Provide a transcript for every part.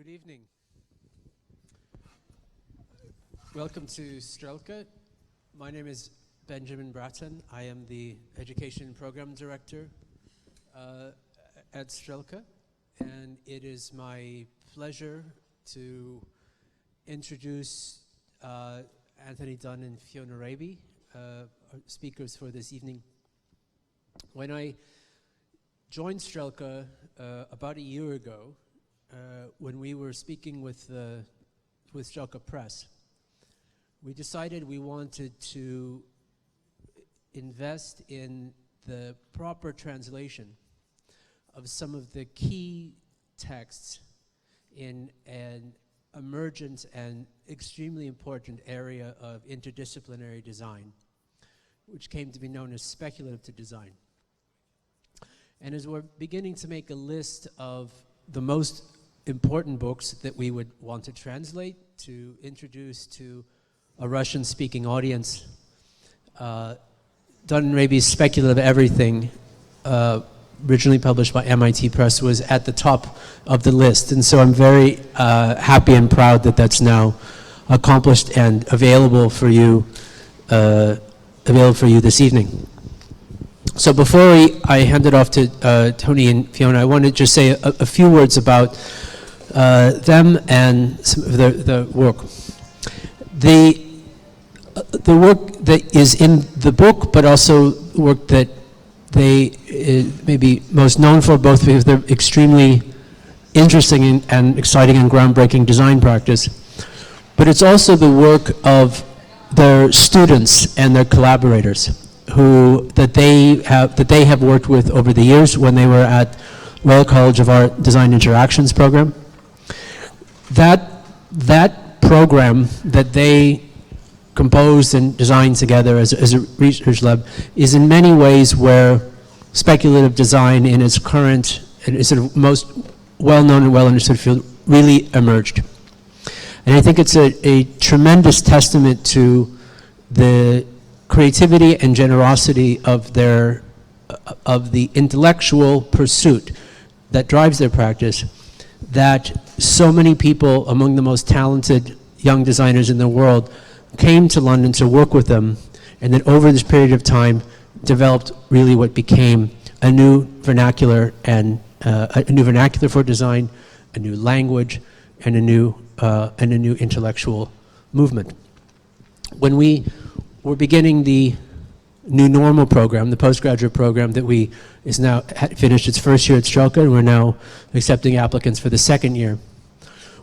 Good evening. Welcome to Strelka. My name is Benjamin Bratton. I am the Education Program Director at Strelka, and it is my pleasure to introduce Dunne and Fiona Raby, our speakers for this evening. When I joined Strelka about a year ago, when we were speaking with Strelka Press, we decided we wanted to invest in the proper translation of some of the key texts in an emergent and extremely important area of interdisciplinary design, which came to be known as speculative design. And as we're beginning to make a list of the most important books that we would want to translate to introduce to a Russian-speaking audience, Dunne and Raby's Speculative Everything, originally published by MIT Press, was at the top of the list. And so I'm very happy and proud that that's now accomplished and available for you this evening. So before I hand it off to Tony and Fiona, I want to just say a few words about them and some of the work. The work that is in the book, but also work that they may be most known for, both because they're extremely interesting and exciting and groundbreaking design practice, but it's also the work of their students and their collaborators that they have worked with over the years when they were at Royal College of Art Design Interactions program. That program that they composed and designed together as a research lab is in many ways where speculative design in its current and sort of most well-known and well-understood field really emerged. And I think it's a tremendous testament to the creativity and generosity of the intellectual pursuit that drives their practice, that so many people among the most talented young designers in the world came to London to work with them, and that over this period of time developed really what became a new vernacular and a new vernacular for design, a new language, and a new intellectual movement. When we were beginning the New Normal program, the postgraduate program that is now finished its first year at Strelka, and we're now accepting applicants for the second year.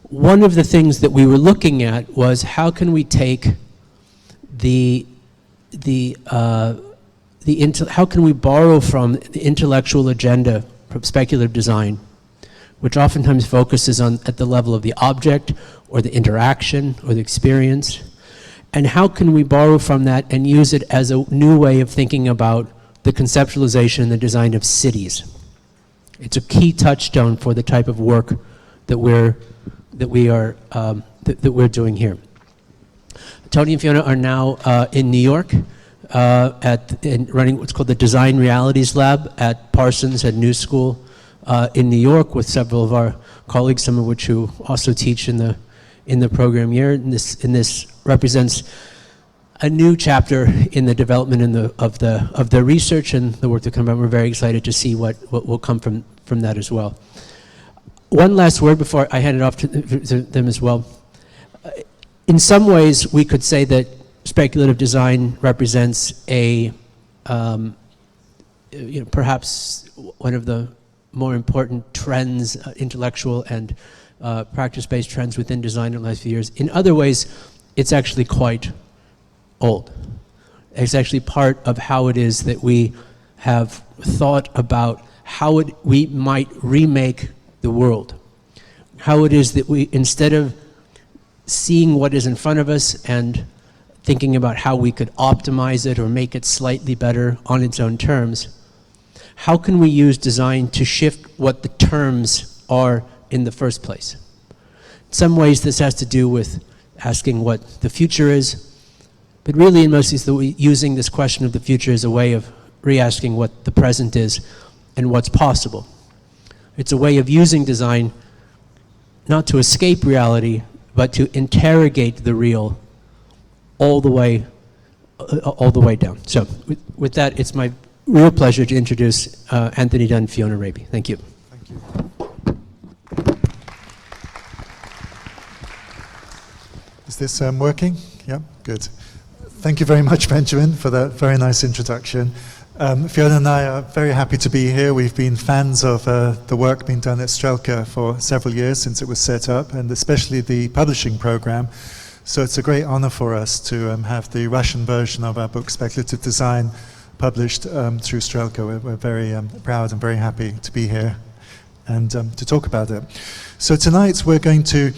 One of the things that we were looking at was how can we take how can we borrow from the intellectual agenda from speculative design, which oftentimes focuses at the level of the object or the interaction or the experience, and how can we borrow from that and use it as a new way of thinking about the conceptualization and the design of cities. It's a key touchstone for the type of work that we're doing here. Tony and Fiona are now in New York running what's called the Design Realities Lab at Parsons and New School in New York, with several of our colleagues, some of which who also teach in the program year. And this represents a new chapter in the development of the research and the work that come about. We're very excited to see what will come from that as well. One last word before I hand it off to them as well. In some ways, we could say that speculative design represents perhaps one of the more important trends, intellectual and practice-based trends within design in the last few years. In other ways, it's actually quite old. It's actually part of how it is that we have thought about how we might remake the world. How it is that we, instead of seeing what is in front of us and thinking about how we could optimize it or make it slightly better on its own terms, how can we use design to shift what the terms are in the first place? In some ways, this has to do with asking what the future is, but really in most cases, using this question of the future as a way of re-asking what the present is and what's possible. It's a way of using design not to escape reality, but to interrogate the real all the way down. So with that, it's my real pleasure to introduce Anthony Dunne and Fiona Raby. Thank you. Thank you. Is this working? Yeah, good. Thank you very much, Benjamin, for that very nice introduction. Fiona and I are very happy to be here. We've been fans of the work being done at Strelka for several years since it was set up, and especially the publishing program. So it's a great honor for us to have the Russian version of our book, Speculative Design, published through Strelka. We're very proud and very happy to be here and to talk about it. So tonight we're going to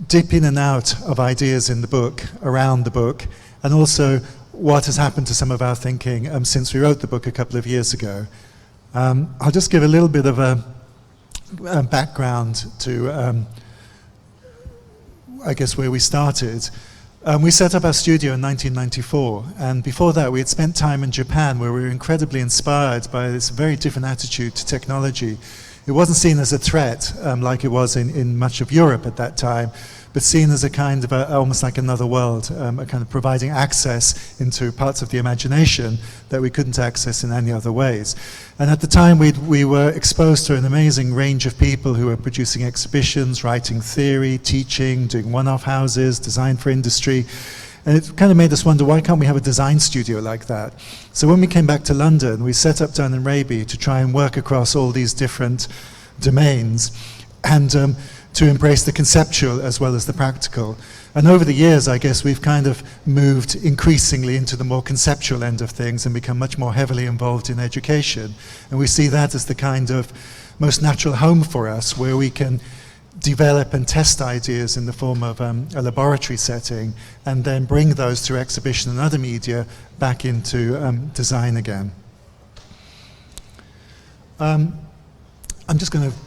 dip in and out of ideas in the book, around the book, and also what has happened to some of our thinking since we wrote the book a couple of years ago. I'll just give a little bit of a background to, I guess, where we started. We set up our studio in 1994, and before that we had spent time in Japan, where we were incredibly inspired by this very different attitude to technology. It wasn't seen as a threat like it was in much of Europe at that time, but seen as a kind of almost like another world, a kind of providing access into parts of the imagination that we couldn't access in any other ways. And at the time we were exposed to an amazing range of people who were producing exhibitions, writing theory, teaching, doing one-off houses, design for industry. And it kind of made us wonder, why can't we have a design studio like that? So when we came back to London, we set up Dunne and Raby to try and work across all these different domains and to embrace the conceptual as well as the practical. And over the years, I guess, we've kind of moved increasingly into the more conceptual end of things and become much more heavily involved in education. And we see that as the kind of most natural home for us, where we can develop and test ideas in the form of a laboratory setting, and then bring those through exhibition and other media back into design again. I'm just going to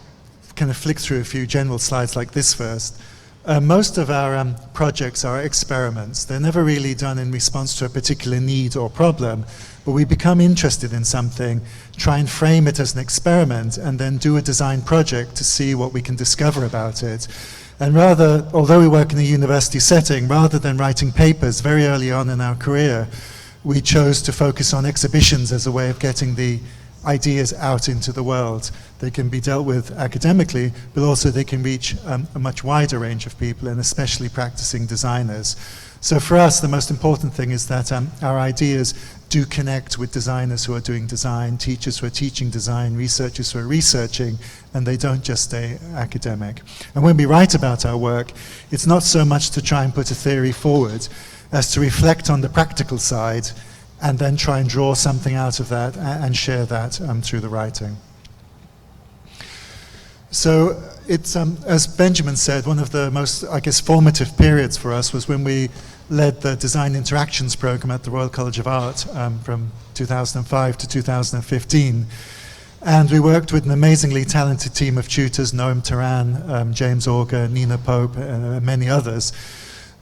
kind of flick through a few general slides like this first. Most of our projects are experiments. They're never really done in response to a particular need or problem, but we become interested in something, try and frame it as an experiment, and then do a design project to see what we can discover about it. And rather, although we work in a university setting, rather than writing papers very early on in our career, we chose to focus on exhibitions as a way of getting the ideas out into the world. They can be dealt with academically, but also they can reach a much wider range of people, and especially practicing designers. So for us, the most important thing is that our ideas do connect with designers who are doing design, teachers who are teaching design, researchers who are researching, and they don't just stay academic. And when we write about our work, it's not so much to try and put a theory forward as to reflect on the practical side and then try and draw something out of that and share that through the writing. So it's, as Benjamin said, one of the most, I guess, formative periods for us was when we led the Design Interactions program at the Royal College of Art from 2005 to 2015. And we worked with an amazingly talented team of tutors, Noam Taran, James Auger, Nina Pope, and many others.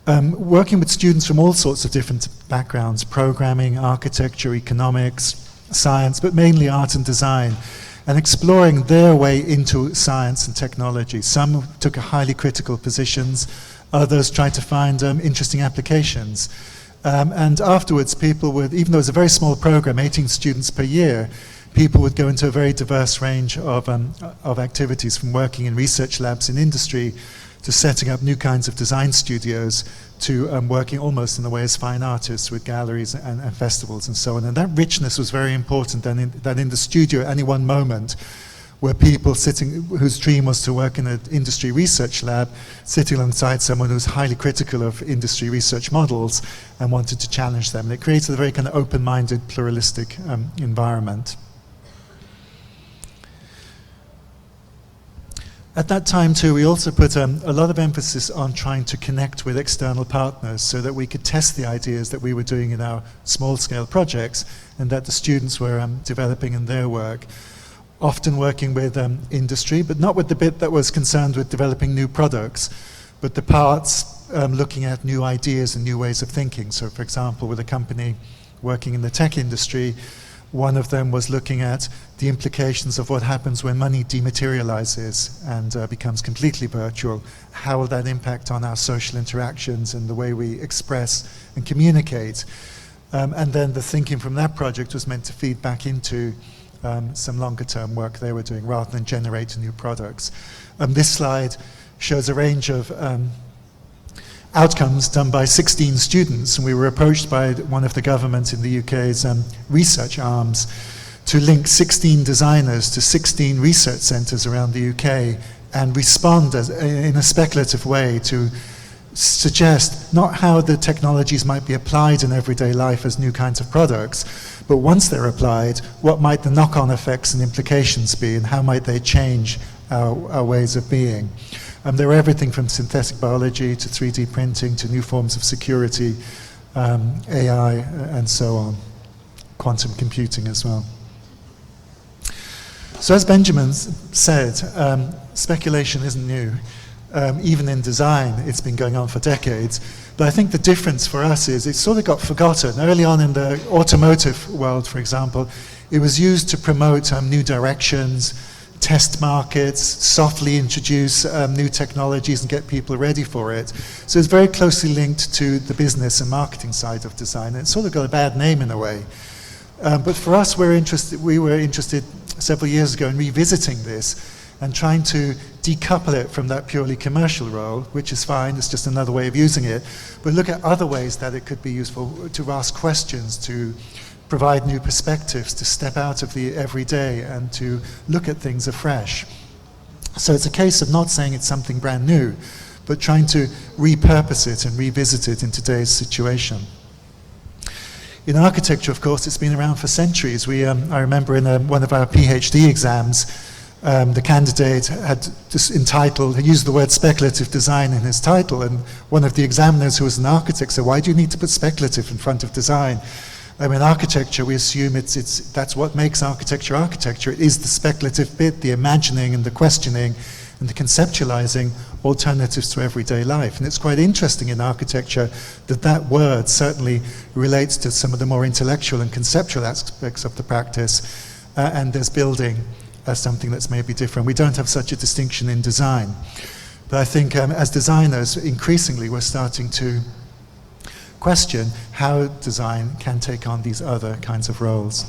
Working with students from all sorts of different backgrounds, programming, architecture, economics, science, but mainly art and design, and exploring their way into science and technology. Some took highly critical positions, others tried to find interesting applications. And afterwards, people would, even though it was a very small program, 18 students per year, people would go into a very diverse range of activities, from working in research labs in industry to setting up new kinds of design studios, to working almost in the way as fine artists with galleries and festivals and so on. And that richness was very important, that in the studio at any one moment were people sitting, whose dream was to work in an industry research lab, sitting alongside someone who's highly critical of industry research models and wanted to challenge them. And it created a very kind of open-minded, pluralistic environment. At that time too, we also put a lot of emphasis on trying to connect with external partners so that we could test the ideas that we were doing in our small-scale projects and that the students were developing in their work. Often working with industry, but not with the bit that was concerned with developing new products, but the parts looking at new ideas and new ways of thinking. So for example, with a company working in the tech industry, One of them was looking at the implications of what happens when money dematerializes and becomes completely virtual. How will that impact on our social interactions and the way we express and communicate? And then the thinking from that project was meant to feed back into some longer term work they were doing rather than generate new products. This slide shows a range of outcomes done by 16 students, and we were approached by one of the governments in the UK's research arms to link 16 designers to 16 research centres around the UK and respond in a speculative way to suggest not how the technologies might be applied in everyday life as new kinds of products, but once they're applied, what might the knock-on effects and implications be, and how might they change our ways of being. There were everything from synthetic biology to 3D printing to new forms of security, AI, and so on. Quantum computing as well. So as Benjamin said, speculation isn't new. Even in design, it's been going on for decades. But I think the difference for us is it sort of got forgotten. Early on in the automotive world, for example, it was used to promote new directions, test markets, softly introduce new technologies and get people ready for it. So it's very closely linked to the business and marketing side of design. And it's sort of got a bad name in a way. But for us, we were interested several years ago in revisiting this and trying to decouple it from that purely commercial role, which is fine, it's just another way of using it, but look at other ways that it could be useful, to ask questions, to provide new perspectives, to step out of the everyday and to look at things afresh. So it's a case of not saying it's something brand new, but trying to repurpose it and revisit it in today's situation. In architecture, of course, it's been around for centuries. I remember in one of our PhD exams, the candidate had just used the word speculative design in his title, and one of the examiners who was an architect said, why do you need to put speculative in front of design? I mean, architecture, we assume that's what makes architecture architecture. It is the speculative bit, the imagining and the questioning and the conceptualizing alternatives to everyday life. And it's quite interesting in architecture that that word certainly relates to some of the more intellectual and conceptual aspects of the practice, and there's building as something that's maybe different. We don't have such a distinction in design. But I think as designers, increasingly we're starting to question how design can take on these other kinds of roles.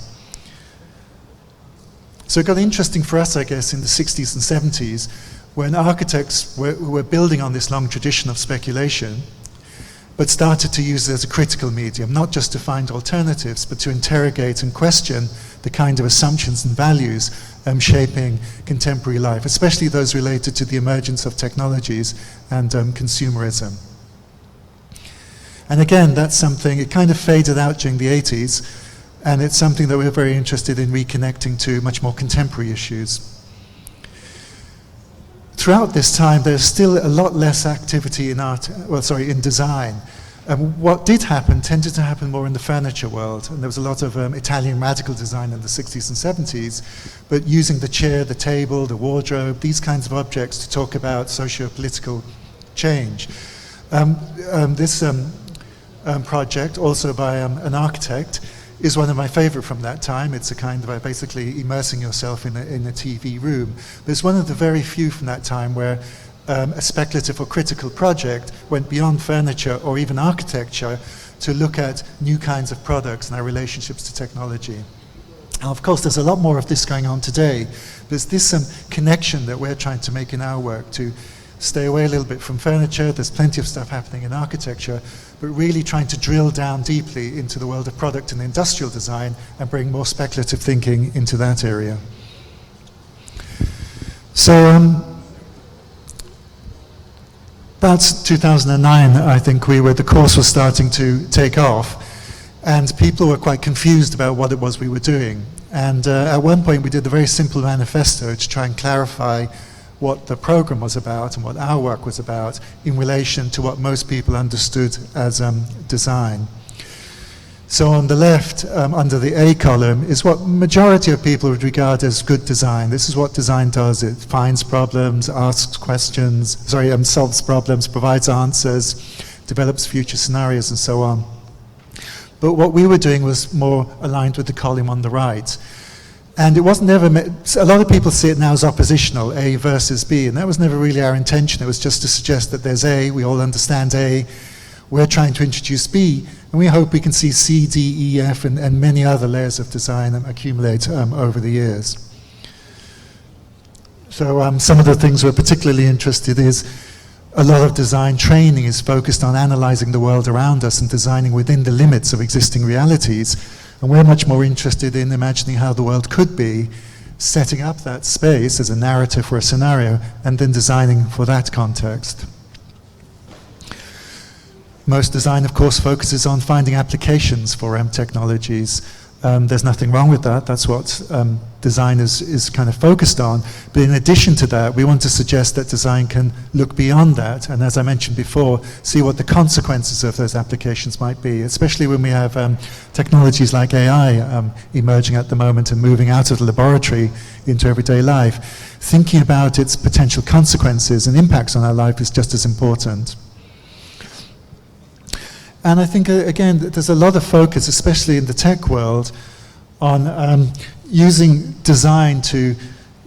So it got interesting for us, I guess, in the 60s and 70s, when architects were building on this long tradition of speculation, but started to use it as a critical medium, not just to find alternatives, but to interrogate and question the kind of assumptions and values shaping contemporary life, especially those related to the emergence of technologies and consumerism. And again, that's something, it kind of faded out during the 80s, and it's something that we're very interested in reconnecting to much more contemporary issues. Throughout this time, there's still a lot less activity in in design. What did happen tended to happen more in the furniture world, and there was a lot of Italian radical design in the 60s and 70s, but using the chair, the table, the wardrobe, these kinds of objects to talk about socio-political change. This project, also by an architect, is one of my favorite from that time. It's a kind of basically immersing yourself in a TV room. But it's one of the very few from that time where a speculative or critical project went beyond furniture or even architecture to look at new kinds of products and our relationships to technology. Now, of course, there's a lot more of this going on today. There's this connection that we're trying to make in our work to stay away a little bit from furniture. There's plenty of stuff happening in architecture, but really trying to drill down deeply into the world of product and industrial design and bring more speculative thinking into that area. So about 2009, I think the course was starting to take off, and people were quite confused about what it was we were doing. And at one point we did a very simple manifesto to try and clarify what the program was about and what our work was about in relation to what most people understood as design. So on the left, under the A column, is what majority of people would regard as good design. This is what design does. It finds problems, asks questions, solves problems, provides answers, develops future scenarios, and so on. But what we were doing was more aligned with the column on the right. And it wasn't ever, a lot of people see it now as oppositional, A versus B, and that was never really our intention. It was just to suggest that there's A, we all understand A, we're trying to introduce B, and we hope we can see C, D, E, F, and many other layers of design accumulate over the years. So some of the things we're particularly interested in is a lot of design training is focused on analyzing the world around us and designing within the limits of existing realities. And we're much more interested in imagining how the world could be, setting up that space as a narrative or a scenario, and then designing for that context. Most design, of course, focuses on finding applications for technologies. There's nothing wrong with that. That's what design is kind of focused on. But in addition to that, we want to suggest that design can look beyond that. And as I mentioned before, see what the consequences of those applications might be, especially when we have technologies like AI emerging at the moment and moving out of the laboratory into everyday life. Thinking about its potential consequences and impacts on our life is just as important. And I think, again, there's a lot of focus, especially in the tech world, on using design to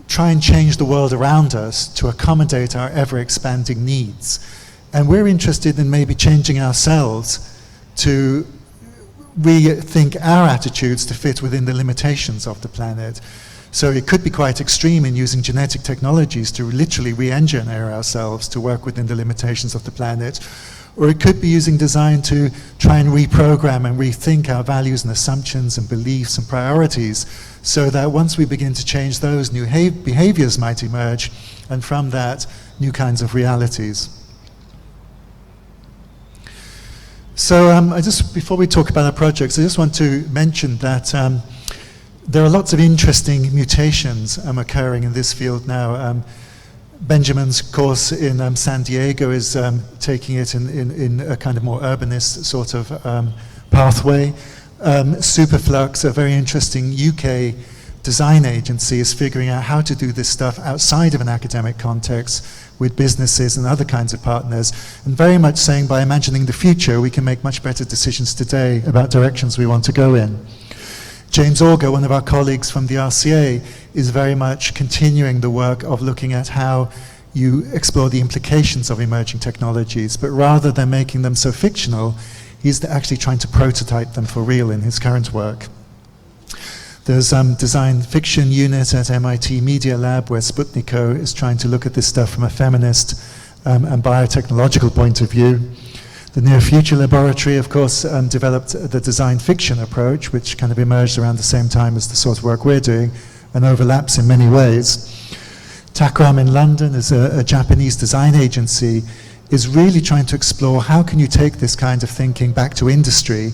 try and change the world around us to accommodate our ever-expanding needs. And we're interested in maybe changing ourselves to rethink our attitudes to fit within the limitations of the planet. So it could be quite extreme in using genetic technologies to literally re-engineer ourselves to work within the limitations of the planet. Or it could be using design to try and reprogram and rethink our values and assumptions and beliefs and priorities, so that once we begin to change those, new behaviors might emerge, and from that, new kinds of realities. So before we talk about our projects, I just want to mention that there are lots of interesting mutations occurring in this field now. Benjamin's course in San Diego is taking it in a kind of more urbanist sort of pathway. Superflux, a very interesting UK design agency, is figuring out how to do this stuff outside of an academic context with businesses and other kinds of partners, and very much saying by imagining the future, we can make much better decisions today about directions we want to go in. James Auger, one of our colleagues from the RCA, is very much continuing the work of looking at how you explore the implications of emerging technologies, but rather than making them so fictional, he's actually trying to prototype them for real in his current work. There's a design fiction unit at MIT Media Lab where Sputniko is trying to look at this stuff from a feminist and biotechnological point of view. The Near Future Laboratory, of course, developed the design fiction approach, which kind of emerged around the same time as the sort of work we're doing and overlaps in many ways. Takram in London is a Japanese design agency, is really trying to explore how can you take this kind of thinking back to industry,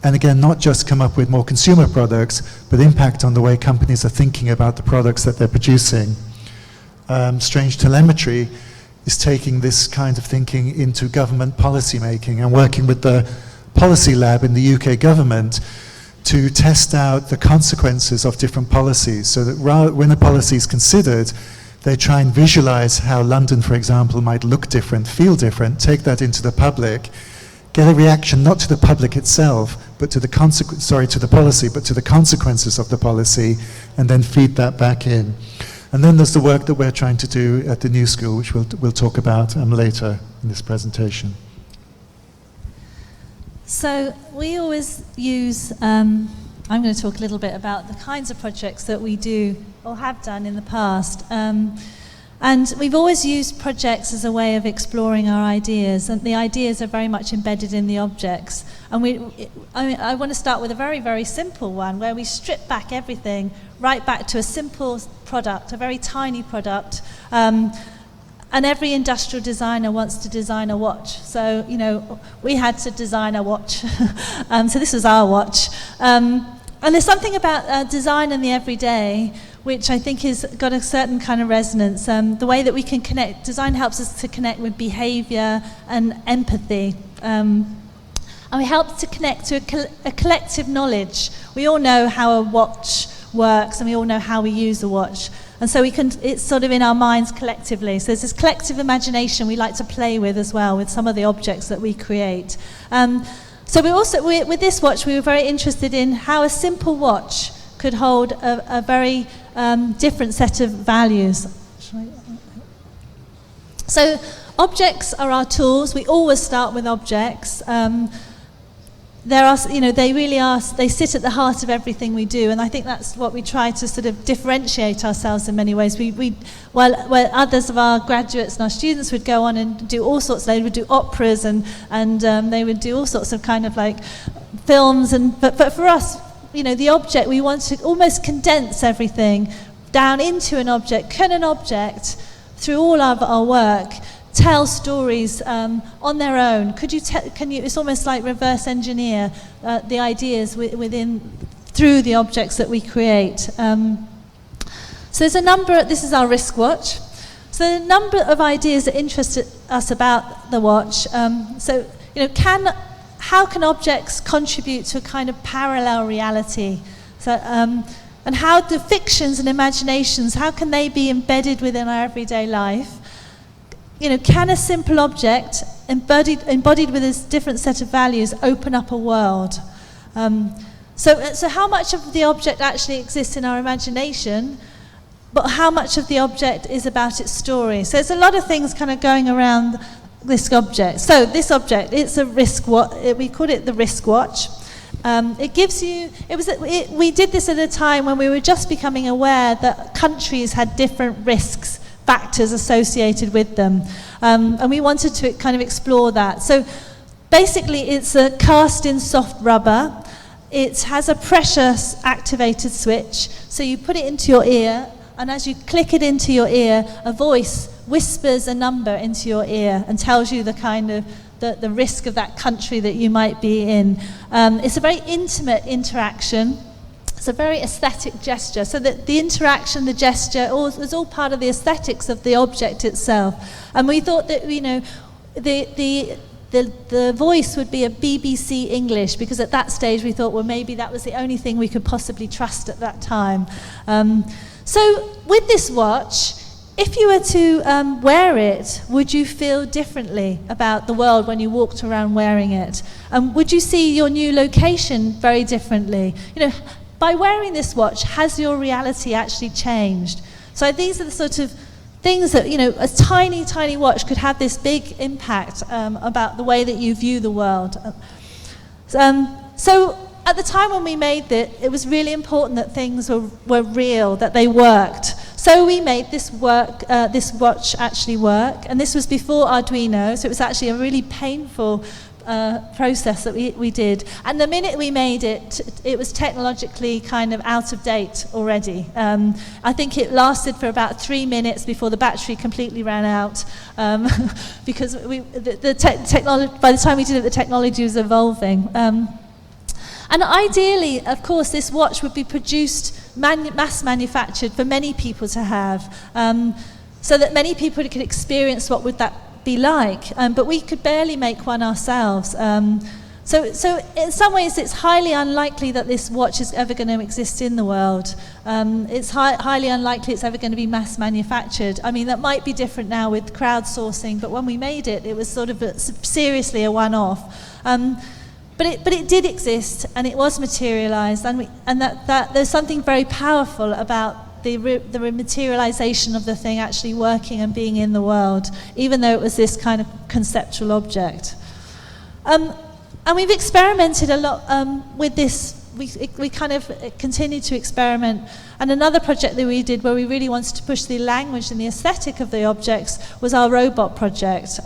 and again, not just come up with more consumer products, but impact on the way companies are thinking about the products that they're producing. Strange Telemetry is taking this kind of thinking into government policy making and working with the policy lab in the UK government to test out the consequences of different policies, so that when a policy is considered, they try and visualize how London, for example, might look different, feel different, take that into the public, get a reaction not to the public itself, but to the to the policy, but to the consequences of the policy, and then feed that back in. And then there's the work that we're trying to do at the New School, which we'll talk about later in this presentation. So we always use, I'm going to talk a little bit about the kinds of projects that we do or have done in the past. And we've always used projects as a way of exploring our ideas, and the ideas are very much embedded in the objects. And I want to start with a very, very simple one, where we strip back everything right back to a simple product, a very tiny product. And every industrial designer wants to design a watch. So, you know, we had to design a watch. So this was our watch. And there's something about design in the everyday which I think has got a certain kind of resonance. The way that we can connect, design helps us to connect with behavior and empathy. And we help to connect to a collective knowledge. We all know how a watch works, and we all know how we use a watch. And so it's sort of in our minds collectively. So there's this collective imagination we like to play with as well, with some of the objects that we create. So with this watch, we were very interested in how a simple watch could hold a very different set of values. So objects are our tools. We always start with objects. They really are, they sit at the heart of everything we do, and I think that's what we try to sort of differentiate ourselves in many ways. While others of our graduates and our students would go on and do all sorts, they would do operas and they would do all sorts of kind of like films, but for us, the object, we want to almost condense everything down into an object. Can an object, through all of our work, tell stories on their own? It's almost like reverse engineer the ideas through the objects that we create. So there's a number, this is our wristwatch. So a number of ideas that interest us about the watch. How can objects contribute to a kind of parallel reality? So, and how do fictions and imaginations, how can they be embedded within our everyday life? Can a simple object embodied with this different set of values open up a world? So how much of the object actually exists in our imagination, but how much of the object is about its story? So there's a lot of things kind of going around this object. So this object, it's a wristwatch. We call it the wristwatch. It gives you, we did this at a time when we were just becoming aware that countries had different risks factors associated with them. And we wanted to kind of explore that. So basically it's a cast-in soft rubber. It has a pressure-activated switch. So you put it into your ear, and as you click it into your ear, a voice whispers a number into your ear and tells you the kind of the risk of that country that you might be in. It's a very intimate interaction. It's a very aesthetic gesture, so that the interaction, the gesture, is all part of the aesthetics of the object itself. And we thought that, the voice would be a BBC English, because at that stage we thought, well, maybe that was the only thing we could possibly trust at that time. So with this watch, if you were to wear it, would you feel differently about the world when you walked around wearing it? Would you see your new location very differently? By wearing this watch, has your reality actually changed? So these are the sort of things that, a tiny, tiny watch could have this big impact about the way that you view the world. So at the time when we made it was really important that things were real, that they worked. So we made this watch actually work, and this was before Arduino, so it was actually a really painful process that we did. And the minute we made it, it was technologically kind of out of date already. I think it lasted for about 3 minutes before the battery completely ran out, because technology, by the time we did it, the technology was evolving. And ideally, of course, this watch would be produced, mass manufactured for many people to have, so that many people could experience what would that be like, but we could barely make one ourselves. So in some ways it's highly unlikely that this watch is ever going to exist in the world. It's highly unlikely it's ever going to be mass manufactured. I mean, that might be different now with crowdsourcing, but when we made it, it was sort of seriously a one-off. But it did exist, and it was materialized, and that there's something very powerful about the materialization of the thing actually working and being in the world, even though it was this kind of conceptual object. And we've experimented a lot with this. We kind of continued to experiment. And another project that we did where we really wanted to push the language and the aesthetic of the objects was our robot project.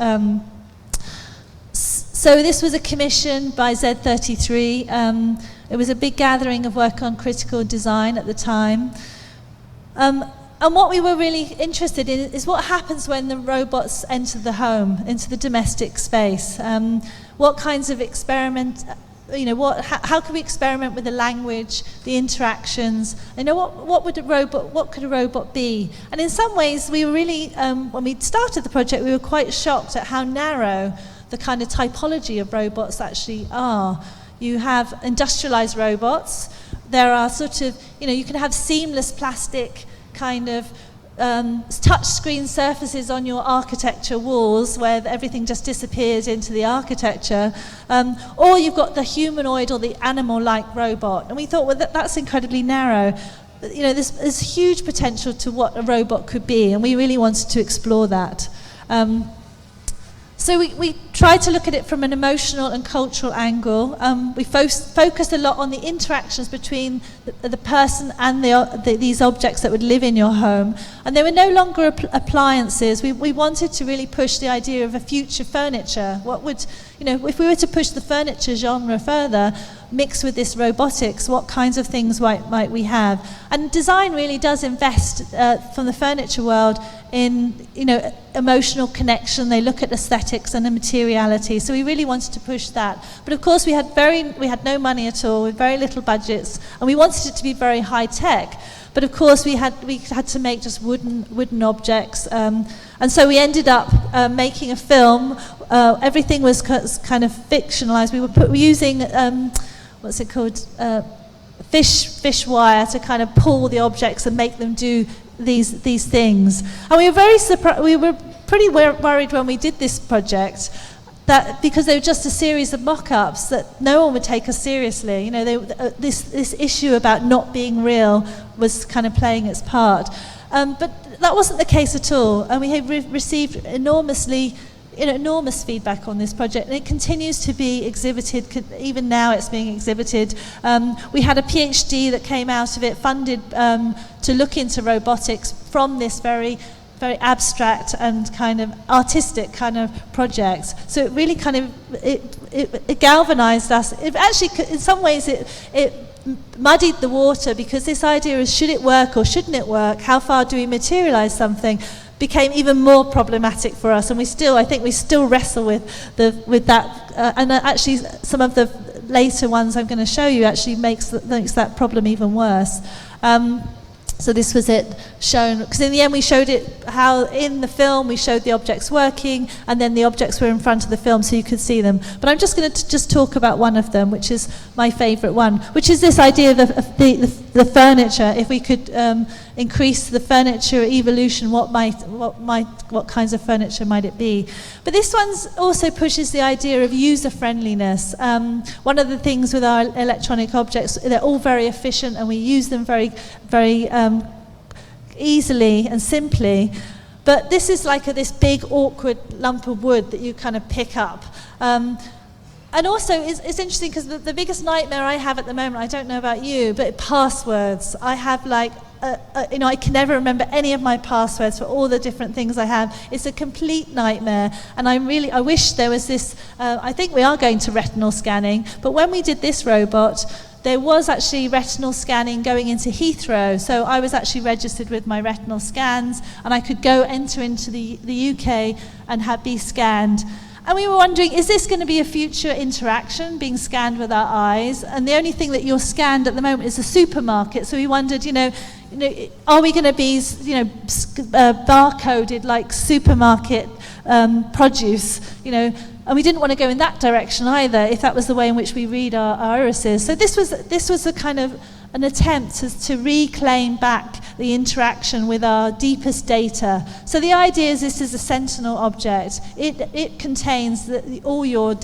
So this was a commission by Z33. It was a big gathering of work on critical design at the time. And what we were really interested in is what happens when the robots enter the home, into the domestic space. What kinds of how can we experiment with the language, the interactions? What could a robot be? And in some ways, we were really, when we started the project, we were quite shocked at how narrow the kind of typology of robots actually are. You have industrialized robots. There are sort of, you can have seamless plastic kind of touch screen surfaces on your architecture walls where everything just disappears into the architecture, or you've got the humanoid or the animal-like robot. And we thought, well, that's incredibly narrow. You know, there's huge potential to what a robot could be, and we really wanted to explore that. So we tried to look at it from an emotional and cultural angle. We focused a lot on the interactions between the person and these objects that would live in your home. And they were no longer appliances. We wanted to really push the idea of a future furniture. What would, you know, if we were to push the furniture genre further, mixed with this robotics, what kinds of things might we have? And design really does invest from the furniture world in, you know, emotional connection. They look at aesthetics and the materiality. So we really wanted to push that. But of course we had no money at all, with very little budgets, and we wanted it to be very high tech. But of course we had to make just wooden objects, and so we ended up making a film. Everything was kind of fictionalized. We were using what's it called, fish wire to kind of pull the objects and make them do these things. And we were very surprised. We were pretty worried when we did this project, that because they were just a series of mock-ups, that no one would take us seriously. You know, this issue about not being real was kind of playing its part. But that wasn't the case at all, and we have received enormous feedback on this project, and it continues to be exhibited. Even now it's being exhibited. We had a PhD that came out of it, funded to look into robotics from this very abstract and kind of artistic kind of project. So it really kind of it galvanized us. It actually, in some ways, it muddied the water, because this idea of should it work or shouldn't it work, how far do we materialize something, became even more problematic for us. And I think we still wrestle with that. And actually, some of the later ones I'm going to show you actually makes that problem even worse. So this was it shown, because in the end we showed it how in the film we showed the objects working, and then the objects were in front of the film so you could see them. But I'm just going to just talk about one of them, which is my favourite one, which is this idea of the furniture. If we could increase the furniture evolution, what kinds of furniture might it be? But this one also pushes the idea of user friendliness. One of the things with our electronic objects, they're all very efficient, and we use them very easily and simply. But this is like this big awkward lump of wood that you kind of pick up. And also, it's interesting, because the biggest nightmare I have at the moment, I don't know about you, but passwords. I have I can never remember any of my passwords for all the different things I have. It's a complete nightmare, and I wish there was this. I think we are going to retinal scanning, but when we did this robot, there was actually retinal scanning going into Heathrow. So I was actually registered with my retinal scans, and I could enter into the UK and be scanned. And we were wondering, is this going to be a future interaction, being scanned with our eyes? And the only thing that you're scanned at the moment is a supermarket. So we wondered, are we going to be, barcoded like supermarket produce, And we didn't want to go in that direction either, if that was the way in which we read our irises. So this was a kind of an attempt to reclaim back the interaction with our deepest data. So the idea is this is a sentinel object. It contains all your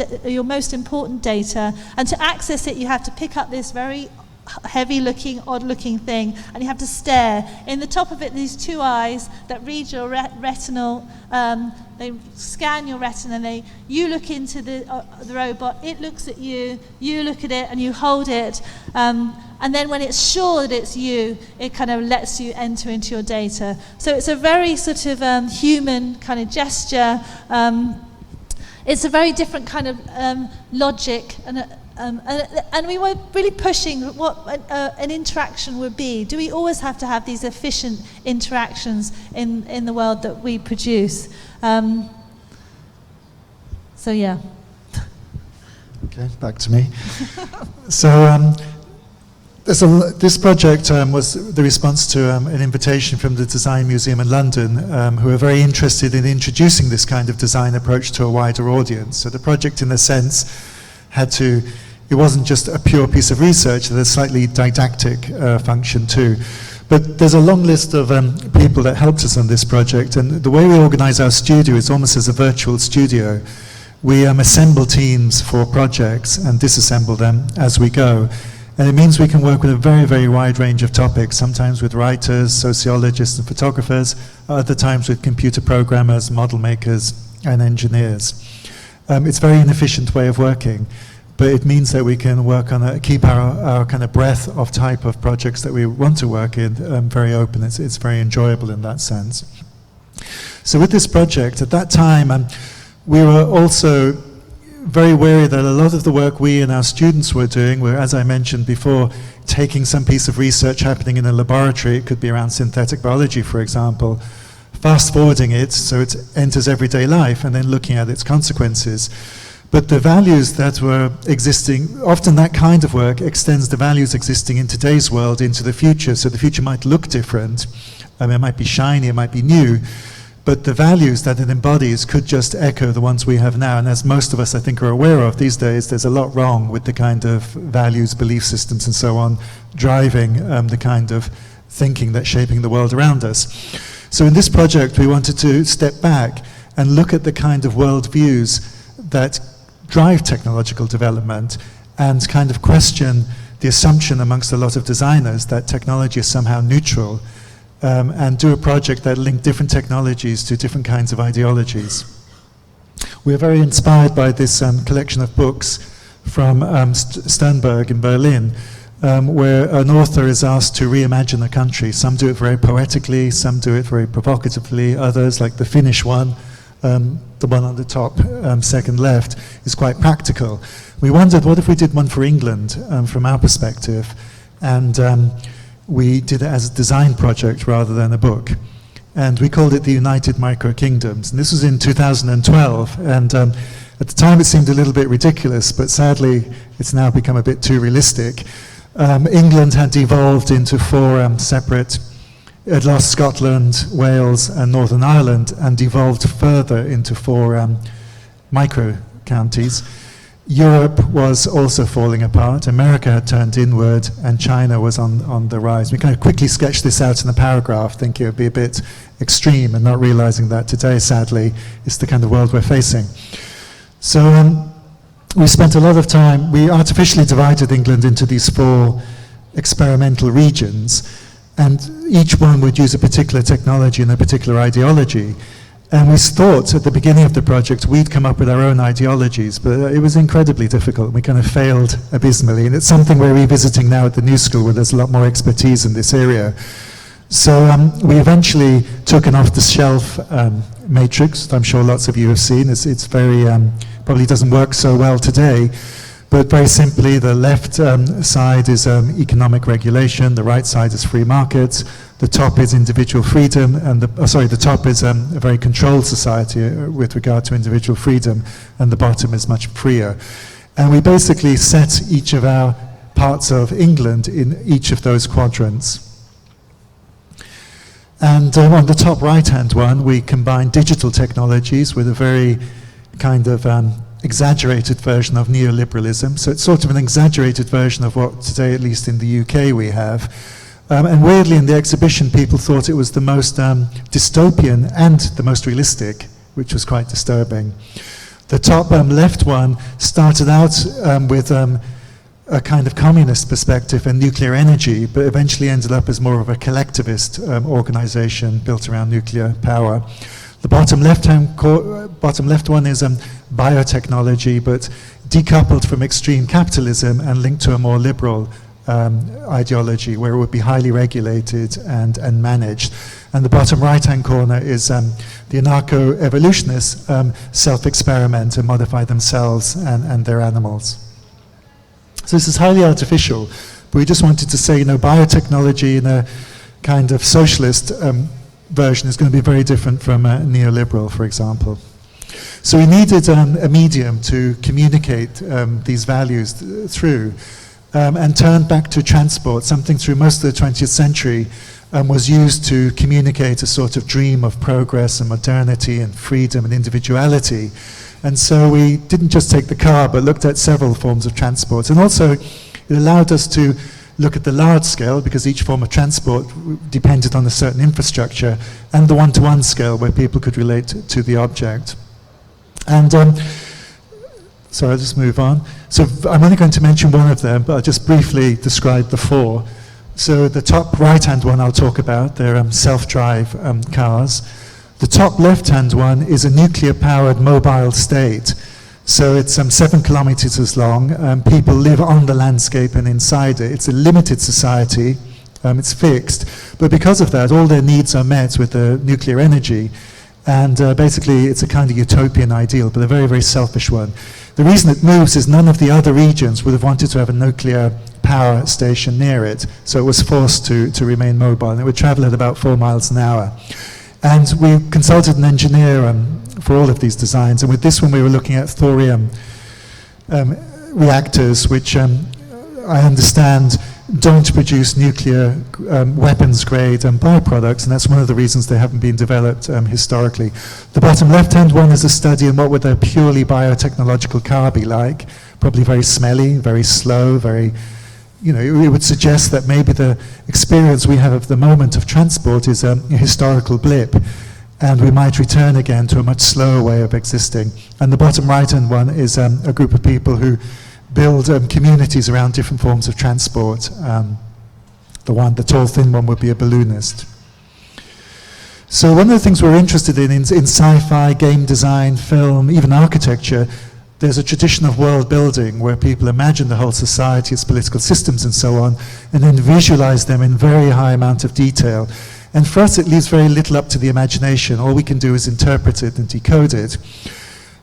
most important data, and to access it you have to pick up this very heavy-looking, odd-looking thing, and you have to stare. In the top of it, these two eyes that read your retinal. They scan your retina. You look into the robot. It looks at you. You look at it, and you hold it. And then when it's sure that it's you, it kind of lets you enter into your data. So it's a very sort of human kind of gesture. It's a very different kind of logic, and we were really pushing what an interaction would be. Do we always have to have these efficient interactions in the world that we produce? So yeah. Okay, back to me. So this project was the response to an invitation from the Design Museum in London, who are very interested in introducing this kind of design approach to a wider audience. So the project, in a sense, it wasn't just a pure piece of research, there's a slightly didactic function too. But there's a long list of people that helped us on this project, and the way we organize our studio is almost as a virtual studio. We assemble teams for projects and disassemble them as we go. And it means we can work with a very, very wide range of topics, sometimes with writers, sociologists and photographers, other times with computer programmers, model makers and engineers. It's a very inefficient way of working, but it means that we can work on keep our kind of breadth of type of projects that we want to work in very open. It's very enjoyable in that sense. So with this project, at that time, we were also very wary that a lot of the work we and our students were doing were, as I mentioned before, taking some piece of research happening in a laboratory, it could be around synthetic biology, for example, fast forwarding it so it enters everyday life and then looking at its consequences. But the values that were existing, often that kind of work extends the values existing in today's world into the future, so the future might look different. It might be shiny, it might be new, but the values that it embodies could just echo the ones we have now. And as most of us, I think, are aware of these days, there's a lot wrong with the kind of values, belief systems, and so on, driving the kind of thinking that's shaping the world around us. So in this project, we wanted to step back and look at the kind of worldviews that drive technological development and kind of question the assumption amongst a lot of designers that technology is somehow neutral, and do a project that linked different technologies to different kinds of ideologies. We are very inspired by this collection of books from Sternberg in Berlin, where an author is asked to reimagine a country. Some do it very poetically, some do it very provocatively, others, like the Finnish one, the one on the top, second left, is quite practical. We wondered, what if we did one for England from our perspective? And we did it as a design project rather than a book. And we called it the United Micro Kingdoms. And this was in 2012. And at the time it seemed a little bit ridiculous, but sadly it's now become a bit too realistic. England had devolved into four separate, it lost Scotland, Wales and Northern Ireland, and devolved further into four micro counties. Europe was also falling apart. America had turned inward, and China was on the rise. We kind of quickly sketched this out in a paragraph, thinking it would be a bit extreme, and not realizing that today, sadly, is the kind of world we're facing. So we spent a lot of time, we artificially divided England into these four experimental regions, and each one would use a particular technology and a particular ideology. And we thought at the beginning of the project we'd come up with our own ideologies, but it was incredibly difficult. We kind of failed abysmally, and it's something we're revisiting now at the New School, where there's a lot more expertise in this area. So we eventually took an off-the-shelf matrix that I'm sure lots of you have seen. It's very, probably doesn't work so well today, but very simply the left side is economic regulation, the right side is free markets, the top is individual freedom, and the top is a very controlled society with regard to individual freedom, and the bottom is much freer. And we basically set each of our parts of England in each of those quadrants. And on the top right-hand one, we combine digital technologies with a very kind of exaggerated version of neoliberalism. So it's sort of an exaggerated version of what today, at least in the UK, we have. And weirdly, in the exhibition, people thought it was the most dystopian and the most realistic, which was quite disturbing. The top left one started out with a kind of communist perspective and nuclear energy, but eventually ended up as more of a collectivist organization built around nuclear power. The bottom left one is biotechnology, but decoupled from extreme capitalism and linked to a more liberal ideology where it would be highly regulated and managed. And the bottom right-hand corner is the anarcho-evolutionists self-experiment and modify themselves and their animals. So this is highly artificial, but we just wanted to say, biotechnology in a kind of socialist version is going to be very different from a neoliberal, for example. So we needed a medium to communicate these values through, and turned back to transport. Something through most of the 20th century was used to communicate a sort of dream of progress and modernity and freedom and individuality. And so we didn't just take the car, but looked at several forms of transport. And also, it allowed us to look at the large scale, because each form of transport depended on a certain infrastructure, and the one-to-one scale, where people could relate to the object. And so I'll just move on. So I'm only going to mention one of them, but I'll just briefly describe the four. So the top right-hand one I'll talk about, they're self-drive cars. The top left-hand one is a nuclear-powered mobile state. So it's 7 kilometers long. People live on the landscape and inside it. It's a limited society. It's fixed. But because of that, all their needs are met with the nuclear energy. And basically, it's a kind of utopian ideal, but a very, very selfish one. The reason it moves is none of the other regions would have wanted to have a nuclear power station near it. So it was forced to remain mobile. And it would travel at about 4 miles an hour. And we consulted an engineer for all of these designs. And with this one, we were looking at thorium reactors, which I understand don't produce nuclear weapons-grade byproducts, and that's one of the reasons they haven't been developed historically. The bottom left-hand one is a study in what would a purely biotechnological car be like. Probably very smelly, very slow, very, you know, it would suggest that maybe the experience we have at the moment of transport is a historical blip, and we might return again to a much slower way of existing. And the bottom right-hand one is a group of people who build communities around different forms of transport. The tall, thin one would be a balloonist. So one of the things we're interested in sci-fi, game design, film, even architecture, there's a tradition of world building where people imagine the whole society, its political systems and so on, and then visualize them in very high amount of detail. And for us, it leaves very little up to the imagination. All we can do is interpret it and decode it.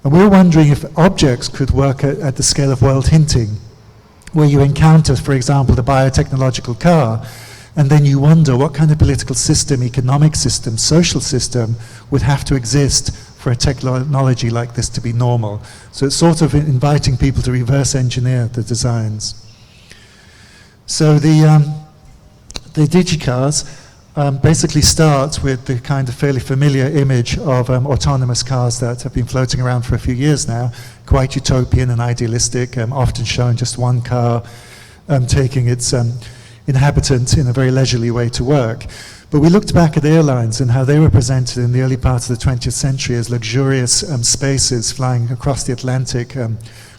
And we were wondering if objects could work at the scale of world hinting, where you encounter, for example, the biotechnological car, and then you wonder what kind of political system, economic system, social system would have to exist for a technology like this to be normal. So it's sort of inviting people to reverse engineer the designs. So the digicars basically start with the kind of fairly familiar image of autonomous cars that have been floating around for a few years now, quite utopian and idealistic, often showing just one car taking its inhabitant in a very leisurely way to work. But we looked back at airlines and how they were presented in the early part of the 20th century as luxurious spaces flying across the Atlantic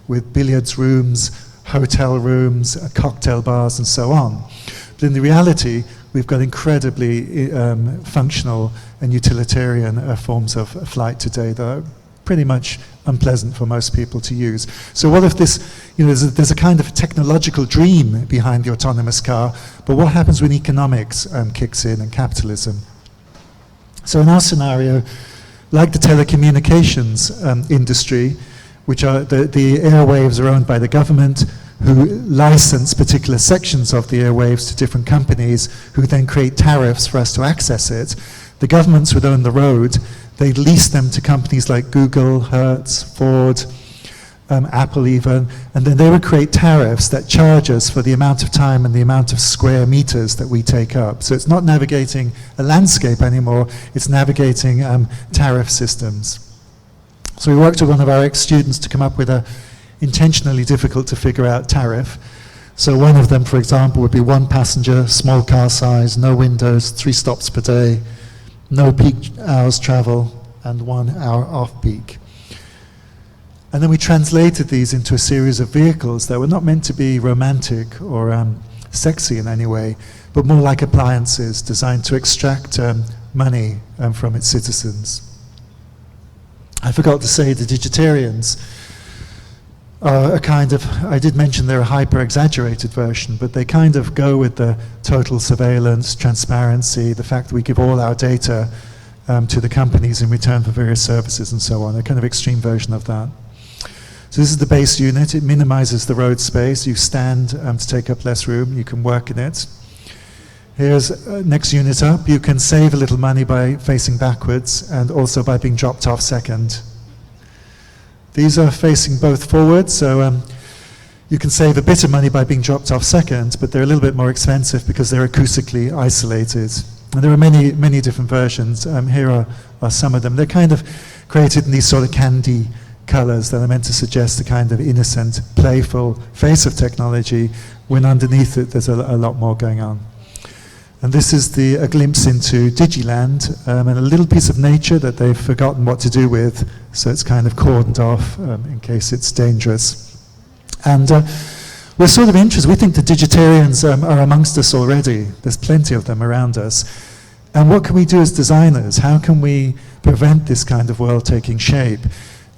with billiards rooms, hotel rooms, cocktail bars, and so on. But in the reality, we've got incredibly functional and utilitarian forms of flight today that are pretty much unpleasant for most people to use. So what if this, you know, there's a kind of technological dream behind the autonomous car, but what happens when economics kicks in and capitalism? So in our scenario, like the telecommunications industry, which are the airwaves are owned by the government, who license particular sections of the airwaves to different companies who then create tariffs for us to access it. The governments would own the road. They'd lease them to companies like Google, Hertz, Ford, Apple even, and then they would create tariffs that charge us for the amount of time and the amount of square meters that we take up. So it's not navigating a landscape anymore, it's navigating tariff systems. So we worked with one of our ex-students to come up with a intentionally difficult to figure out tariff. So one of them, for example, would be 1 passenger, small car size, no windows, 3 stops per day, no peak hours travel, and 1 hour off peak. And then we translated these into a series of vehicles that were not meant to be romantic or sexy in any way, but more like appliances designed to extract money from its citizens. I forgot to say the digitarians are a kind of, I did mention they're a hyper-exaggerated version, but they kind of go with the total surveillance, transparency, the fact that we give all our data to the companies in return for various services and so on, a kind of extreme version of that. So this is the base unit. It minimizes the road space. You stand to take up less room. You can work in it. Here's next unit up. You can save a little money by facing backwards and also by being dropped off second. These are facing both forward, so you can save a bit of money by being dropped off second, but they're a little bit more expensive because they're acoustically isolated. And there are many, many different versions. Here are some of them. They're kind of created in these sort of candy colors that are meant to suggest a kind of innocent, playful face of technology, when underneath it there's a lot more going on. And this is a glimpse into Digiland, and a little piece of nature that they've forgotten what to do with, so it's kind of cordoned off in case it's dangerous. And we're sort of interested. We think the digitarians are amongst us already. There's plenty of them around us. And what can we do as designers? How can we prevent this kind of world taking shape?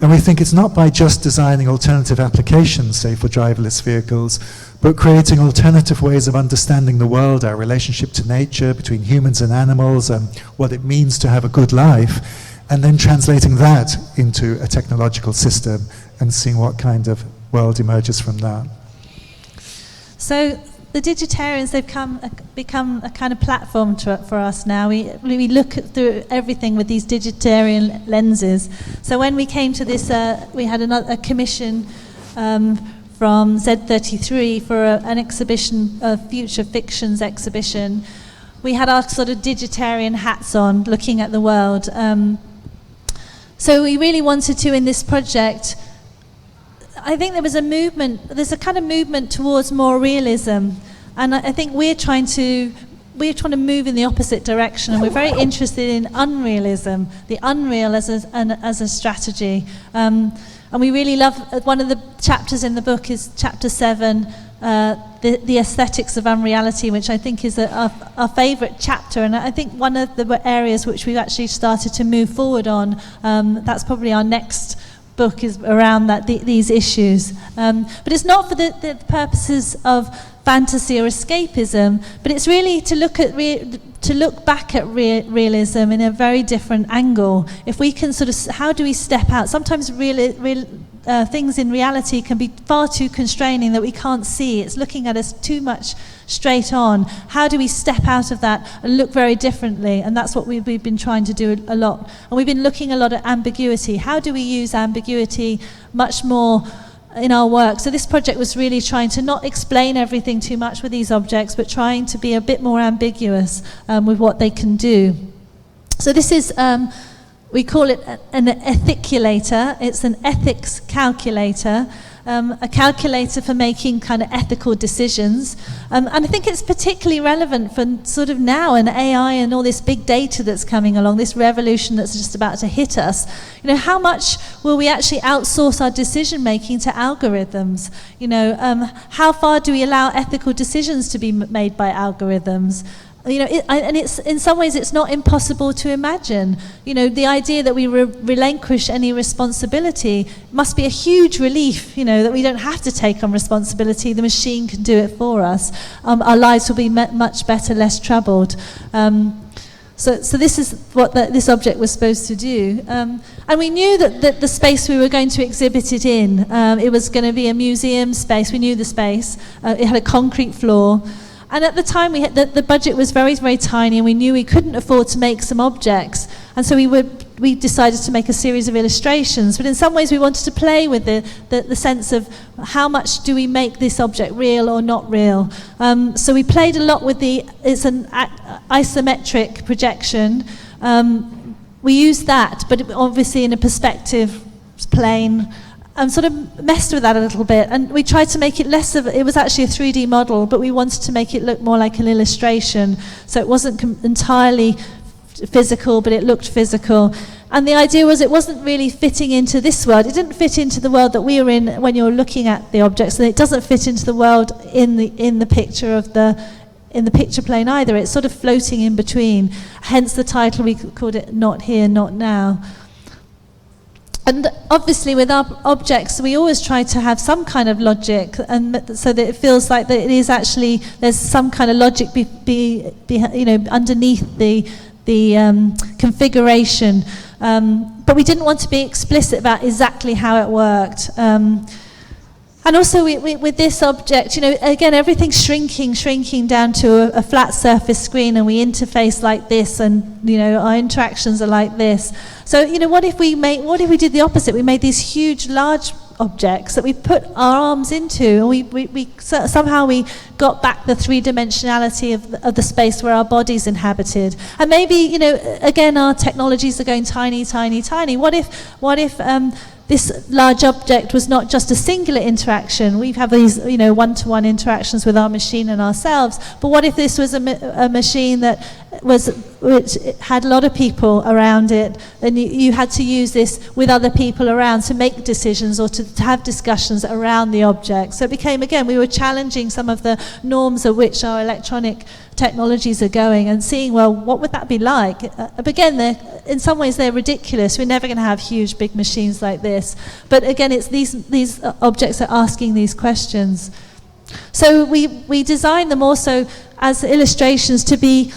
And we think it's not by just designing alternative applications, say for driverless vehicles, but creating alternative ways of understanding the world, our relationship to nature, between humans and animals, and what it means to have a good life, and then translating that into a technological system and seeing what kind of world emerges from that. So the digitarians, they've become a kind of platform for us now. We look through everything with these digitarian lenses. So when we came to this, we had a commission from Z33 for an exhibition, a future fictions exhibition. We had our sort of digitarian hats on, looking at the world. So we really wanted to, in this project, I think there was a movement, there's a kind of movement towards more realism, and I think we're trying to move in the opposite direction, and we're very interested in unrealism, the unreal as a strategy. And we really love, one of the chapters in the book is chapter 7, the aesthetics of unreality, which I think is our favourite chapter, and I think one of the areas which we've actually started to move forward on. That's probably our next book, is around these issues. But it's not for the purposes of fantasy or escapism, but it's really to look back at realism in a very different angle. If we can sort of, how do we step out? Sometimes things in reality can be far too constraining that we can't see. It's looking at us too much straight on. How do we step out of that and look very differently? And that's what we've been trying to do a lot. And we've been looking a lot at ambiguity. How do we use ambiguity much more in our work? So this project was really trying to not explain everything too much with these objects, but trying to be a bit more ambiguous with what they can do. So this is, we call it an ethiculator. It's an ethics calculator. A calculator for making kind of ethical decisions. And I think it's particularly relevant for sort of now, and AI and all this big data that's coming along, this revolution that's just about to hit us. You know, how much will we actually outsource our decision making to algorithms? You know, how far do we allow ethical decisions to be made by algorithms? You know, and it's, in some ways, it's not impossible to imagine. You know, the idea that we relinquish any responsibility must be a huge relief, you know, that we don't have to take on responsibility. The machine can do it for us. Our lives will be much better, less troubled. So this is what this object was supposed to do. And we knew that the space we were going to exhibit it in, it was going to be a museum space. We knew the space. It had a concrete floor. And at the time, the budget was very, very tiny, and we knew we couldn't afford to make some objects. And so we decided to make a series of illustrations. But in some ways, we wanted to play with the sense of how much do we make this object real or not real. So we played a lot with it's an isometric projection. We used that, but obviously in a perspective plane. Sort of messed with that a little bit, and we tried to make it it was actually a 3D model, but we wanted to make it look more like an illustration, so it wasn't entirely physical, but it looked physical. And the idea was it wasn't really fitting into this world. It didn't fit into the world that we were in when you're looking at the objects, and it doesn't fit into the world in the picture of in the picture plane either. It's sort of floating in between, hence the title. We called it Not Here, Not Now. And obviously with our objects, we always try to have some kind of logic, and so that it feels like that it is actually, there's some kind of logic underneath the configuration. But we didn't want to be explicit about exactly how it worked. And also with this object, you know, again, everything's shrinking down to a flat surface screen, and we interface like this, and, you know, our interactions are like this. So, you know, what if we did the opposite? We made these huge, large objects that we put our arms into, and somehow we got back the three-dimensionality of the space where our body's inhabited. And maybe, you know, again, our technologies are going tiny, tiny, tiny. What if this large object was not just a singular interaction. We have these, one-to-one interactions with our machine and ourselves. But what if this was a machine which had a lot of people around it, and you had to use this with other people around to make decisions or to have discussions around the object. So it became, again, we were challenging some of the norms of which our electronic technologies are going and seeing, well, what would that be like? But again, in some ways they're ridiculous. We're never going to have huge, big machines like this. But again, it's these objects are asking these questions. So we designed them also as illustrations to be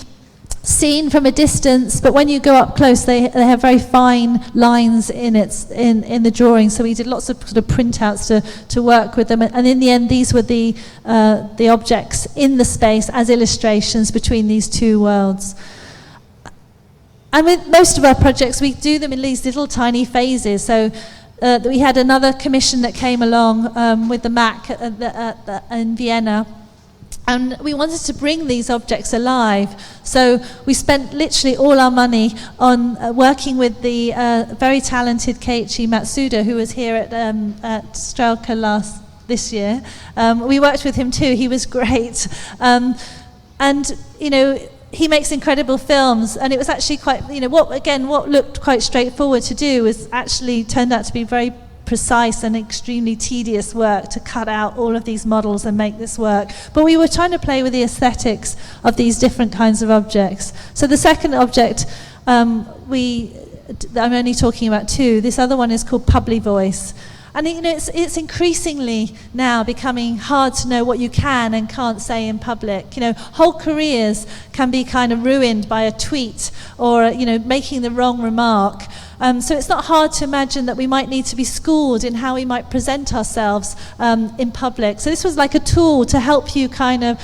seen from a distance, but when you go up close, they have very fine lines in the drawing. So we did lots of sort of printouts to work with them, and in the end, these were the objects in the space as illustrations between these two worlds. And with most of our projects, we do them in these little tiny phases. So we had another commission that came along with the MAC in Vienna. And we wanted to bring these objects alive. So we spent literally all our money on working with the very talented Keiichi Matsuda, who was here at Strelka this year. We worked with him too. He was great. And, he makes incredible films. And it was actually quite, what looked quite straightforward to do was actually turned out to be very precise and extremely tedious work to cut out all of these models and make this work. But we were trying to play with the aesthetics of these different kinds of objects. So the second object, I'm only talking about two. This other one is called Public Voice. And it's increasingly now becoming hard to know what you can and can't say in public. Whole careers can be kind of ruined by a tweet or making the wrong remark. So it's not hard to imagine that we might need to be schooled in how we might present ourselves in public. So this was like a tool to help you kind of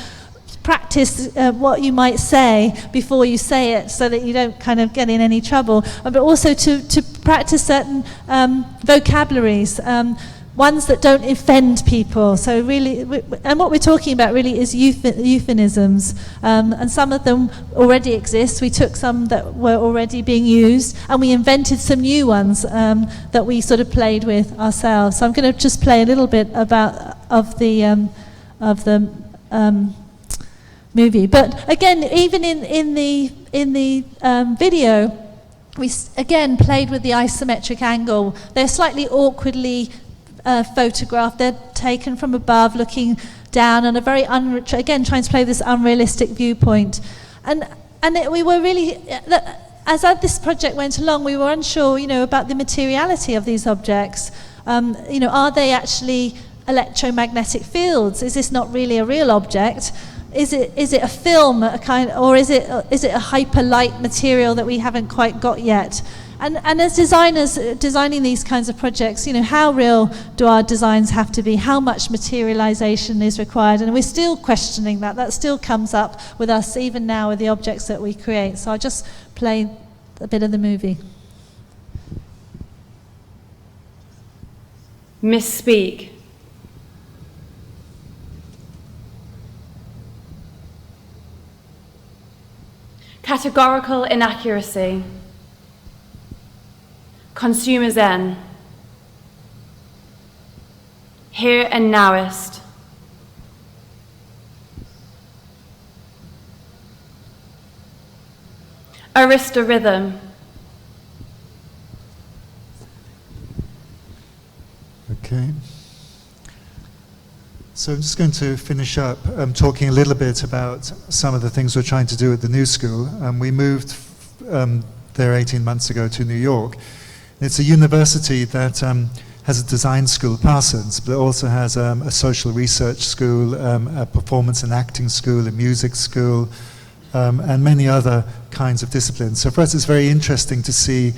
practice what you might say before you say it, so that you don't kind of get in any trouble, but also to practice certain vocabularies, ones that don't offend people. So really, and what we're talking about really is euphemisms, and some of them already exist. We took some that were already being used, and we invented some new ones that we sort of played with ourselves. So I'm going to just play a little bit of the movie. But again, even in the video, we again played with the isometric angle. They're slightly awkwardly photographed. They're taken from above, looking down, and again trying to play this unrealistic viewpoint. And we were really, as this project went along, we were unsure, about the materiality of these objects. Are they actually electromagnetic fields? Is this not really a real object? Is it a film, or is it a hyper light material that we haven't quite got yet? And as designers designing these kinds of projects, how real do our designs have to be? How much materialization is required? And we're still questioning that. That still comes up with us even now with the objects that we create. So I'll just play a bit of the movie. Misspeak. Categorical inaccuracy. Consumer zen. Here and nowist. Arista rhythm. Okay. So I'm just going to finish up talking a little bit about some of the things we're trying to do at the New School. We moved there 18 months ago to New York. It's a university that has a design school, Parsons, but it also has a social research school, a performance and acting school, a music school, and many other kinds of disciplines. So for us, it's very interesting to see,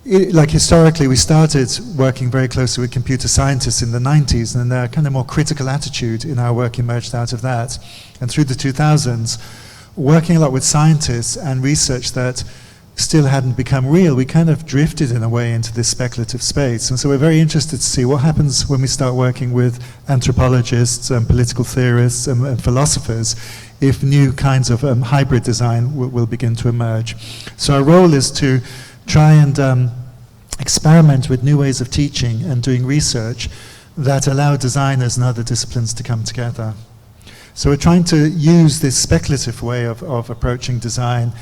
historically, we started working very closely with computer scientists in the 90s, and their kind of more critical attitude in our work emerged out of that. And through the 2000s, working a lot with scientists and research that still hadn't become real, we kind of drifted in a way into this speculative space. And so we're very interested to see what happens when we start working with anthropologists and political theorists and philosophers, if new kinds of hybrid design will begin to emerge. So our role is to try and experiment with new ways of teaching and doing research that allow designers and other disciplines to come together. So we're trying to use this speculative way of approaching design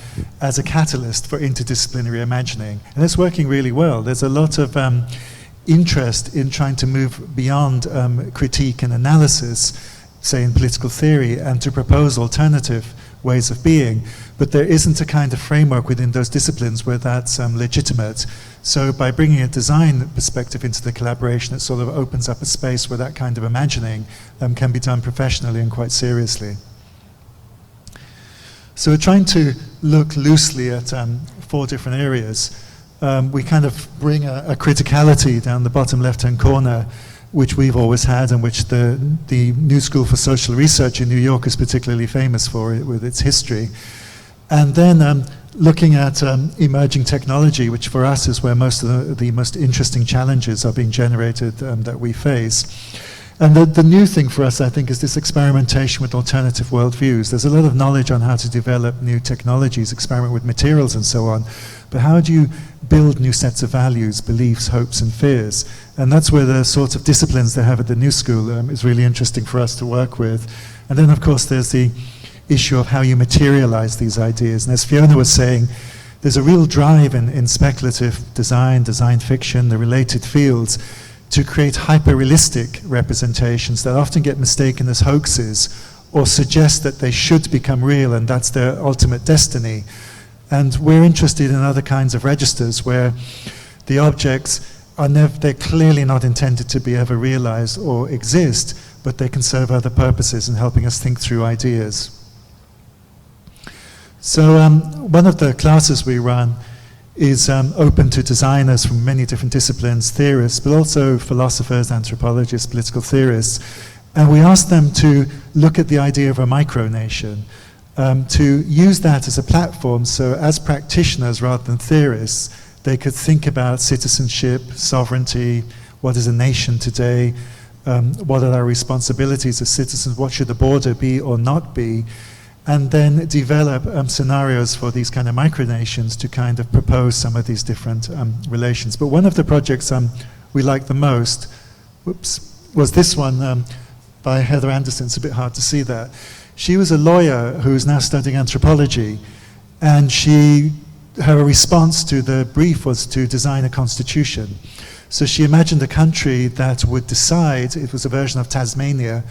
as a catalyst for interdisciplinary imagining. And it's working really well. There's a lot of interest in trying to move beyond critique and analysis, say in political theory, and to propose alternative ways of being. But there isn't a kind of framework within those disciplines where that's legitimate. So by bringing a design perspective into the collaboration, it sort of opens up a space where that kind of imagining can be done professionally and quite seriously. So we're trying to look loosely at 4 different areas. We kind of bring a criticality down the bottom left-hand corner, which we've always had and which the New School for Social Research in New York is particularly famous for with its history. And then looking at emerging technology, which for us is where most of the most interesting challenges are being generated that we face. And the new thing for us, I think, is this experimentation with alternative worldviews. There's a lot of knowledge on how to develop new technologies, experiment with materials and so on. But how do you build new sets of values, beliefs, hopes and fears? And that's where the sorts of disciplines they have at the New School is really interesting for us to work with. And then, of course, there's the issue of how you materialize these ideas. And as Fiona was saying, there's a real drive in speculative design, design fiction, the related fields, to create hyper-realistic representations that often get mistaken as hoaxes or suggest that they should become real and that's their ultimate destiny. And we're interested in other kinds of registers where the objects they're clearly not intended to be ever realized or exist, but they can serve other purposes in helping us think through ideas. So one of the classes we run is open to designers from many different disciplines, theorists, but also philosophers, anthropologists, political theorists. And we ask them to look at the idea of a micronation, to use that as a platform so as practitioners rather than theorists, they could think about citizenship, sovereignty, what is a nation today, what are our responsibilities as citizens, what should the border be or not be, and then develop scenarios for these kind of micronations to kind of propose some of these different relations. But one of the projects we liked the most, was this one by Heather Anderson. It's a bit hard to see that. She was a lawyer who is now studying anthropology, and her response to the brief was to design a constitution. So she imagined a country that would decide, it was a version of Tasmania,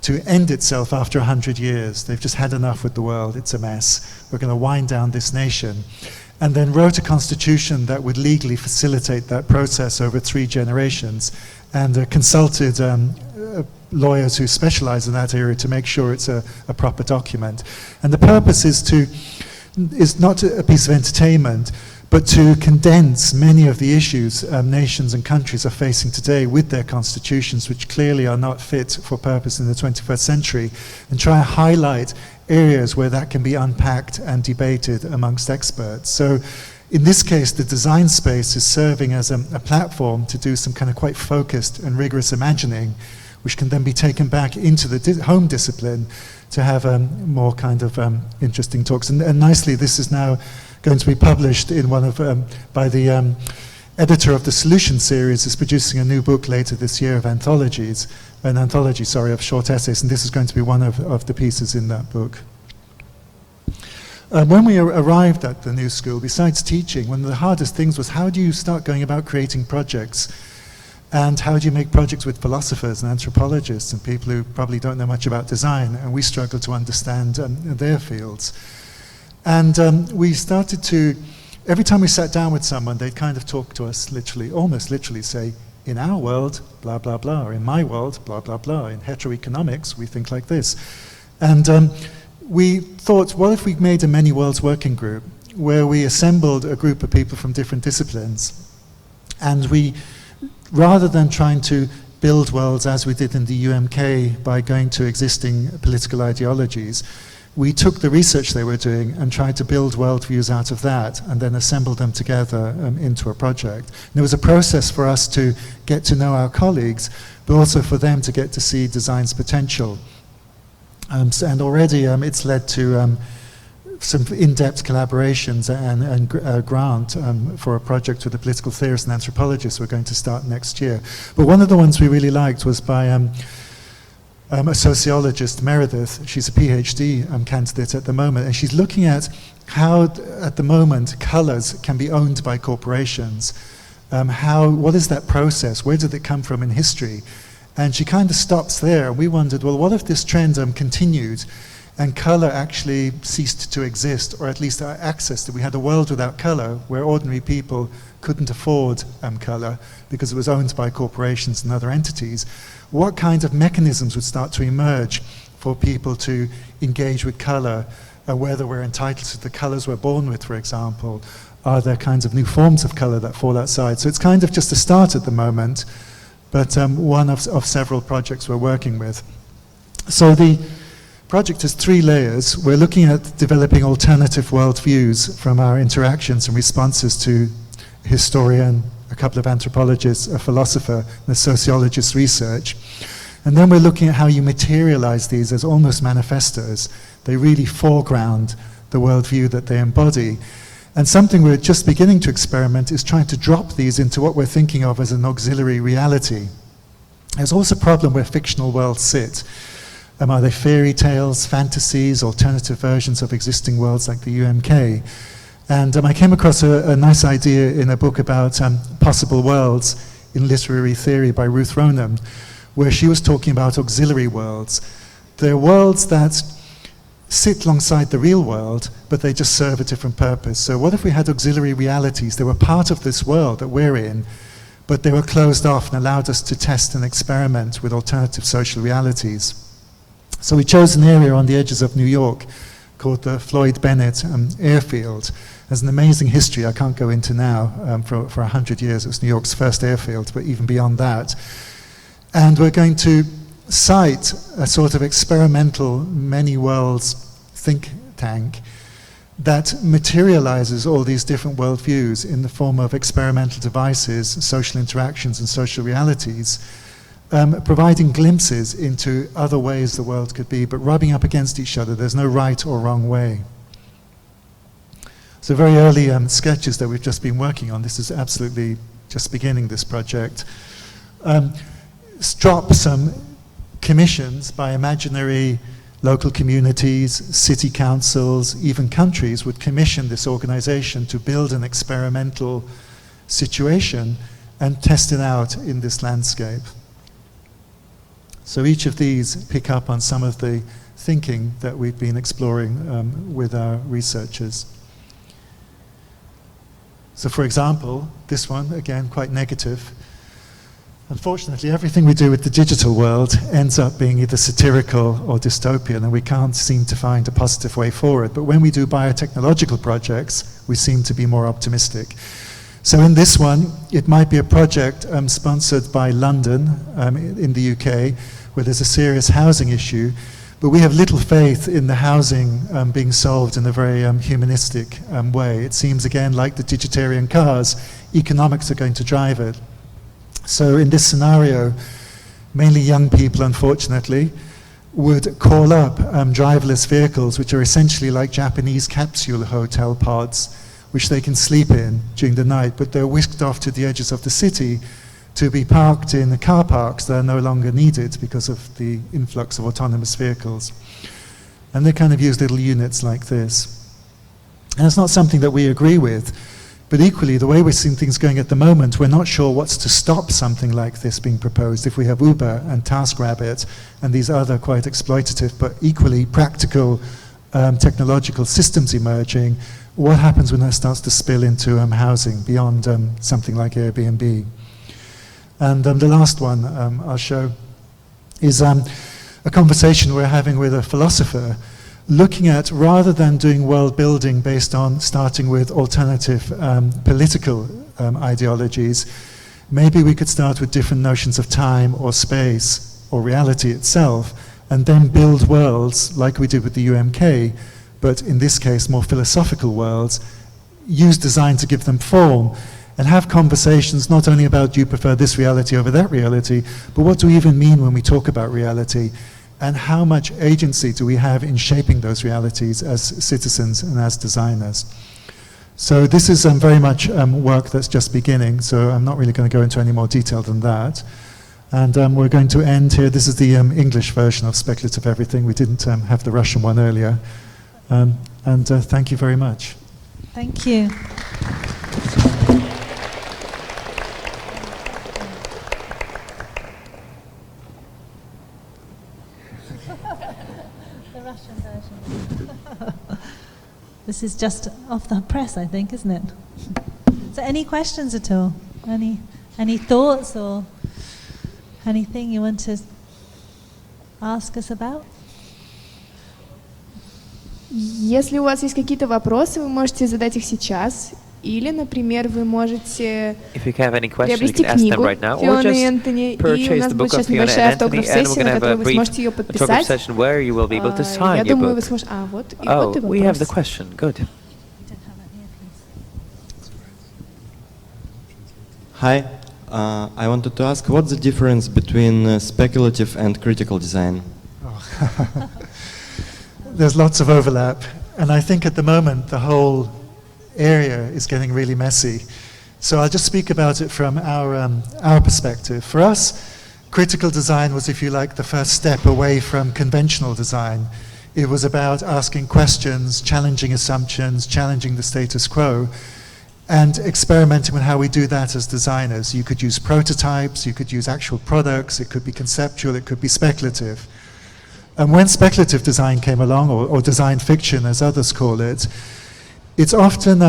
to end itself after 100 years. They've just had enough with the world, it's a mess. We're going to wind down this nation. And then wrote a constitution that would legally facilitate that process over 3 generations, and consulted lawyers who specialize in that area to make sure it's a proper document. And the purpose is not a piece of entertainment, but to condense many of the issues nations and countries are facing today with their constitutions, which clearly are not fit for purpose in the 21st century, and try to highlight areas where that can be unpacked and debated amongst experts. So in this case, the design space is serving as a platform to do some kind of quite focused and rigorous imagining, which can then be taken back into the home discipline to have more kind of interesting talks. And nicely, this is now going to be published in one of, by the editor of the Solution series is producing a new book later this year of an anthology, of short essays, and this is going to be one of the pieces in that book. When we arrived at the New School, besides teaching, one of the hardest things was how do you start going about creating projects? And how do you make projects with philosophers and anthropologists and people who probably don't know much about design? And we struggle to understand their fields. And we started to, every time we sat down with someone, they'd kind of talk to us literally, almost literally say, in our world, blah, blah, blah, or in my world, blah, blah, blah. In heteroeconomics, we think like this. And we thought, what if we made a many worlds working group where we assembled a group of people from different disciplines, and we, rather than trying to build worlds as we did in the UMK by going to existing political ideologies, we took the research they were doing and tried to build worldviews out of that and then assemble them together into a project. And it was a process for us to get to know our colleagues, but also for them to get to see design's potential. And already it's led to some in-depth collaborations and grant for a project with a political theorist and anthropologist we're going to start next year. But one of the ones we really liked was by a sociologist, Meredith. She's a PhD candidate at the moment, and she's looking at how, at the moment, colours can be owned by corporations. What is that process? Where did it come from in history? And she kind of stops there. We wondered, well, what if this trend continued and colour actually ceased to exist, or at least access to? We had a world without colour where ordinary people couldn't afford colour because it was owned by corporations and other entities. What kind of mechanisms would start to emerge for people to engage with colour, whether we're entitled to the colours we're born with, for example? Are there kinds of new forms of colour that fall outside? So it's kind of just a start at the moment, but one of several projects we're working with. So the project has 3 layers. We're looking at developing alternative worldviews from our interactions and responses to a historian, a couple of anthropologists, a philosopher, and a sociologist's research. And then we're looking at how you materialize these as almost manifestos. They really foreground the worldview that they embody. And something we're just beginning to experiment is trying to drop these into what we're thinking of as an auxiliary reality. There's also a problem where fictional worlds sit. Are they fairy tales, fantasies, alternative versions of existing worlds like the UMK? And I came across a nice idea in a book about possible worlds in literary theory by Ruth Ronan, where she was talking about auxiliary worlds. They're worlds that sit alongside the real world, but they just serve a different purpose. So what if we had auxiliary realities? They were part of this world that we're in, but they were closed off and allowed us to test and experiment with alternative social realities. So we chose an area on the edges of New York called the Floyd Bennett Airfield. There's an amazing history I can't go into now. For 100 years, it was New York's first airfield, but even beyond that. And we're going to cite a sort of experimental many worlds think tank that materializes all these different worldviews in the form of experimental devices, social interactions, and social realities, providing glimpses into other ways the world could be, but rubbing up against each other. There's no right or wrong way. So very early sketches that we've just been working on. This is absolutely just beginning, this project. Drop some commissions by imaginary local communities, city councils, even countries would commission this organization to build an experimental situation and test it out in this landscape. So each of these pick up on some of the thinking that we've been exploring with our researchers. So for example, this one, again, quite negative. Unfortunately, everything we do with the digital world ends up being either satirical or dystopian, and we can't seem to find a positive way forward. But when we do biotechnological projects, we seem to be more optimistic. So in this one, it might be a project sponsored by London in the UK, where there's a serious housing issue, but we have little faith in the housing being solved in a very humanistic way. It seems, again, like the digitarian cars, economics are going to drive it. So in this scenario, mainly young people, unfortunately, would call up driverless vehicles, which are essentially like Japanese capsule hotel pods, which they can sleep in during the night, but they're whisked off to the edges of the city to be parked in the car parks that are no longer needed because of the influx of autonomous vehicles. And they kind of use little units like this. And it's not something that we agree with, but equally, the way we're seeing things going at the moment, we're not sure what's to stop something like this being proposed. If we have Uber and TaskRabbit and these other quite exploitative but equally practical technological systems emerging, what happens when that starts to spill into housing beyond something like Airbnb? And the last one I'll show is a conversation we're having with a philosopher, looking at, rather than doing world building based on starting with alternative political ideologies, maybe we could start with different notions of time or space or reality itself, and then build worlds like we did with the UMK, but in this case more philosophical worlds, use design to give them form, and have conversations not only about, do you prefer this reality over that reality, but what do we even mean when we talk about reality? and how much agency do we have in shaping those realities as citizens and as designers. So this is very much work that's just beginning, so I'm not really going to go into any more detail than that. And we're going to end here. This is the English version of Speculative Everything. We didn't have the Russian one earlier. And thank you very much. Thank you. The Russian version. This is just off the press, I think, isn't it? So any questions at all? Any thoughts or anything you want to ask us about? Если у вас есть какие-то вопросы, вы можете задать их сейчас. Или, например, вы можете приобрести книгу Фионы и Энтони, и у нас будет сейчас небольшая автограф-сессия, на которой вы сможете ее подписать. Я думаю, вы сможете... вот и вопрос. Hi, I wanted to ask, what's the difference between speculative and critical design? There's lots of overlap, and I think at the moment the whole area is getting really messy. So I'll just speak about it from our perspective. For us, critical design was, if you like, the first step away from conventional design. It was about asking questions, challenging assumptions, challenging the status quo, and experimenting with how we do that as designers. You could use prototypes, you could use actual products, it could be conceptual, it could be speculative. And when speculative design came along, or design fiction as others call it, it's often,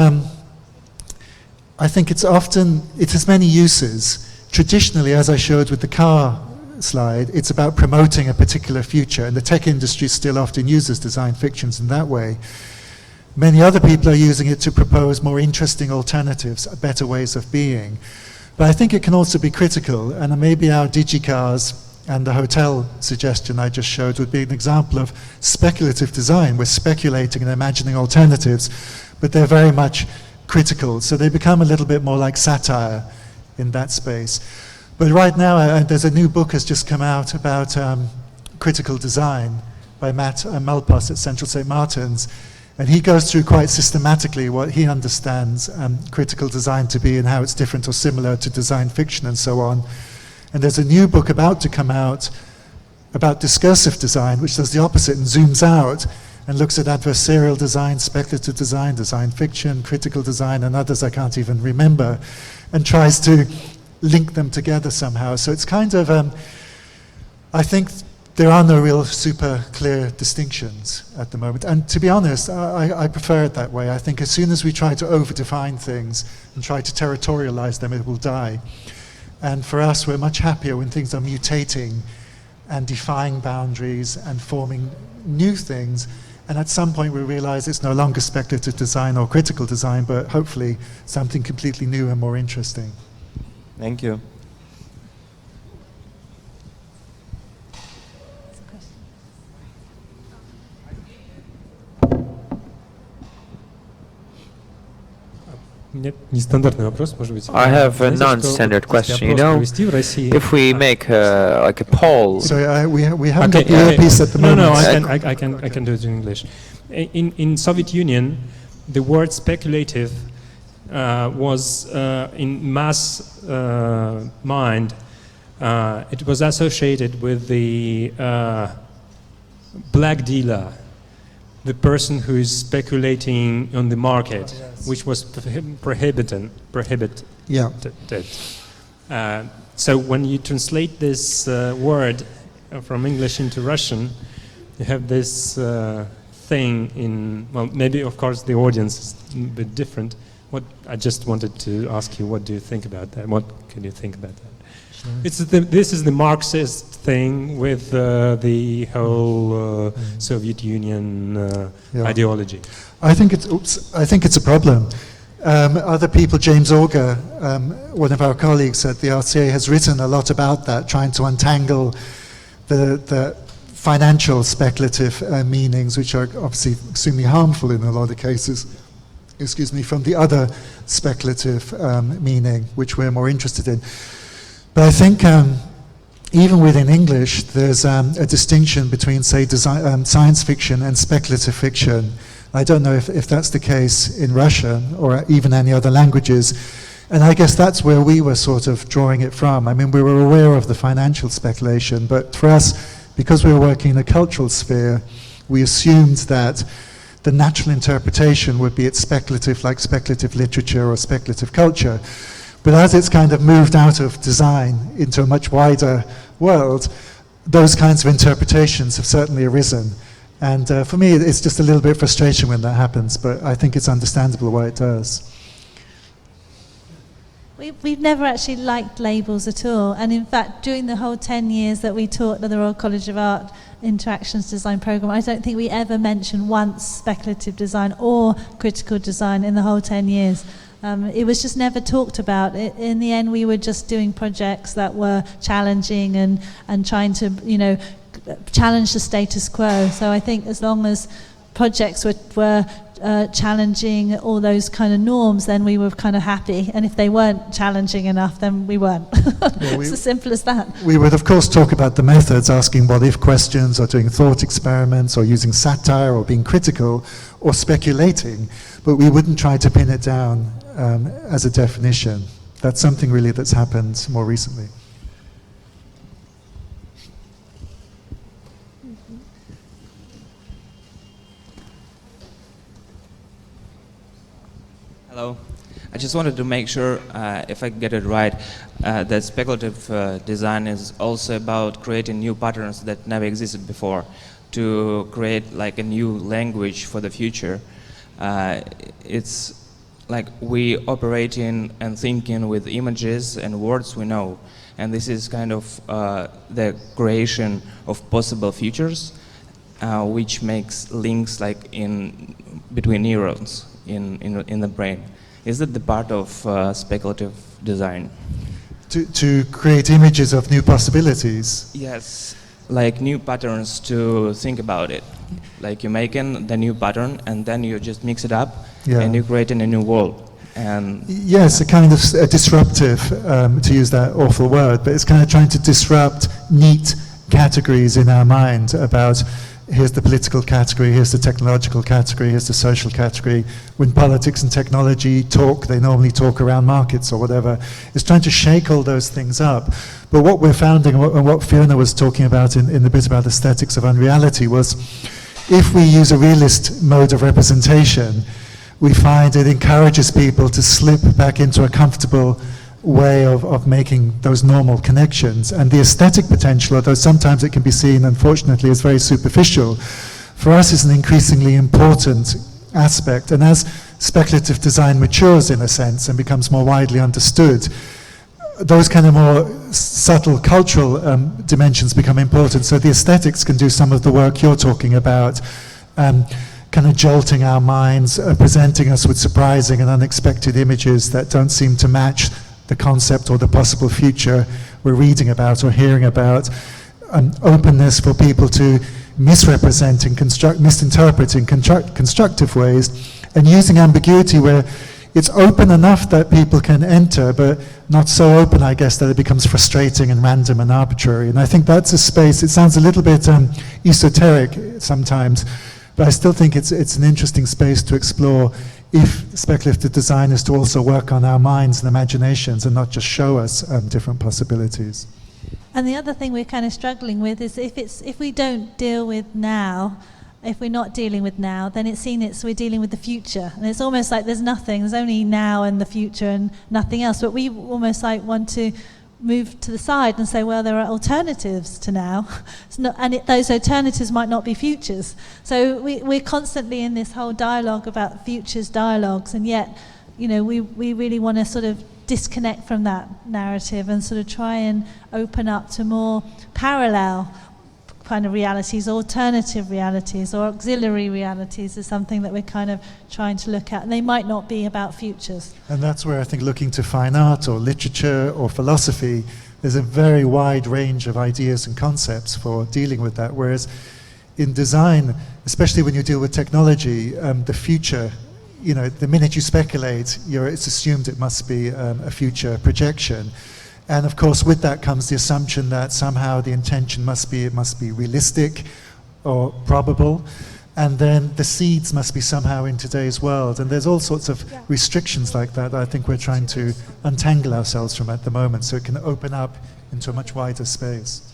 I think it has many uses. Traditionally, as I showed with the car slide, it's about promoting a particular future, and the tech industry still often uses design fictions in that way. Many other people are using it to propose more interesting alternatives, better ways of being. But I think it can also be critical, and maybe our digicars and the hotel suggestion I just showed would be an example of speculative design. We're speculating and imagining alternatives, but they're very much critical. So they become a little bit more like satire in that space. But right now, there's a new book has just come out about critical design by Matt Malpas at Central St. Martin's. And he goes through quite systematically what he understands critical design to be and how it's different or similar to design fiction and so on. And there's a new book about to come out about discursive design, which does the opposite and zooms out and looks at adversarial design, speculative design, design fiction, critical design, and others I can't even remember, and tries to link them together somehow. So it's kind of, I think there are no real super clear distinctions at the moment. And to be honest, I prefer it that way. I think as soon as we try to over-define things and try to territorialize them, it will die. And for us, we're much happier when things are mutating and defying boundaries and forming new things. And at some point, we realize it's no longer speculative design or critical design, but hopefully something completely new and more interesting. Thank you. I have a non-standard question. You know, if we make like a poll. Sorry, we haven't got the earpiece at the moment. No, I can do it in English. In Soviet Union, the word speculative was in mass mind. It was associated with the black dealer, the person who is speculating on the market, which was prohibited. Yeah. So when you translate this word from English into Russian, you have this thing in, well, maybe of course the audience is a bit different. I just wanted to ask you, what do you think about that? What can you think about that? Sure. This is the Marxist thing with the whole Soviet Union ideology. I think it's a problem. Other people, James Auger, one of our colleagues at the RCA, has written a lot about that, trying to untangle the financial speculative meanings, which are obviously extremely harmful in a lot of cases, from the other speculative meaning, which we're more interested in. But I think even within English, there's a distinction between, say, science fiction and speculative fiction. I don't know if that's the case in Russian or even any other languages. And I guess that's where we were sort of drawing it from. I mean, we were aware of the financial speculation, but for us, because we were working in a cultural sphere, we assumed that the natural interpretation would be it's speculative, like speculative literature or speculative culture. But as it's kind of moved out of design into a much wider world, those kinds of interpretations have certainly arisen. And for me, it's just a little bit frustrating when that happens, but I think it's understandable why it does. We've never actually liked labels at all. And in fact, during the whole 10 years that we taught at the Royal College of Art Interactions Design Programme, I don't think we ever mentioned once speculative design or critical design in the whole 10 years. It was just never talked about. In the end, we were just doing projects that were challenging and trying to, challenge the status quo. So I think as long as projects were challenging all those kind of norms, then we were kind of happy. And if they weren't challenging enough, then we weren't. It's as simple as that. We would, of course, talk about the methods, asking what-if questions, or doing thought experiments, or using satire, or being critical, or speculating. But we wouldn't try to pin it down as a definition. That's something really that's happened more recently. Hello. I just wanted to make sure, if I get it right, that speculative design is also about creating new patterns that never existed before, to create like a new language for the future. It's like we operating and thinking with images and words we know, and this is kind of the creation of possible futures, which makes links like between neurons in the brain. Is that the part of speculative design? To create images of new possibilities? Yes, like new patterns to think about it. Like you're making the new pattern and then you just mix it up and you're creating a new world. And yes, a kind of disruptive, to use that awful word, but it's kind of trying to disrupt neat categories in our mind about here's the political category, here's the technological category, here's the social category. When politics and technology talk, they normally talk around markets or whatever. It's trying to shake all those things up. But what we're finding, and what Fiona was talking about in the bit about aesthetics of unreality, was if we use a realist mode of representation, we find it encourages people to slip back into a comfortable way of making those normal connections. And the aesthetic potential, although sometimes it can be seen, unfortunately, as very superficial, for us is an increasingly important aspect. And as speculative design matures, in a sense, and becomes more widely understood, those kind of more subtle cultural dimensions become important. So the aesthetics can do some of the work you're talking about, kind of jolting our minds, presenting us with surprising and unexpected images that don't seem to match the concept or the possible future we're reading about or hearing about. Openness for people to misrepresent and misinterpret in constructive ways, and using ambiguity where it's open enough that people can enter, but not so open, I guess, that it becomes frustrating and random and arbitrary. And I think that's a space, it sounds a little bit esoteric sometimes, but I still think it's an interesting space to explore if speculative design is to also work on our minds and imaginations and not just show us different possibilities. And the other thing we're kind of struggling with is if we don't deal with now, if we're not dealing with now, then it's seen we're dealing with the future. And it's almost like there's only now and the future and nothing else. But we almost like want to move to the side and say, well, there are alternatives to now, those alternatives might not be futures. So we're constantly in this whole dialogue about futures dialogues, and yet, we really want to sort of disconnect from that narrative and sort of try and open up to more parallel kind of realities, alternative realities, or auxiliary realities is something that we're kind of trying to look at, and they might not be about futures. And that's where I think looking to fine art or literature or philosophy, there's a very wide range of ideas and concepts for dealing with that, whereas in design, especially when you deal with technology, the future, the minute you speculate, it's assumed it must be a future projection. And of course, with that comes the assumption that somehow the intention must be realistic or probable. And then the seeds must be somehow in today's world. And there's all sorts of restrictions like that I think we're trying to untangle ourselves from at the moment, so it can open up into a much wider space.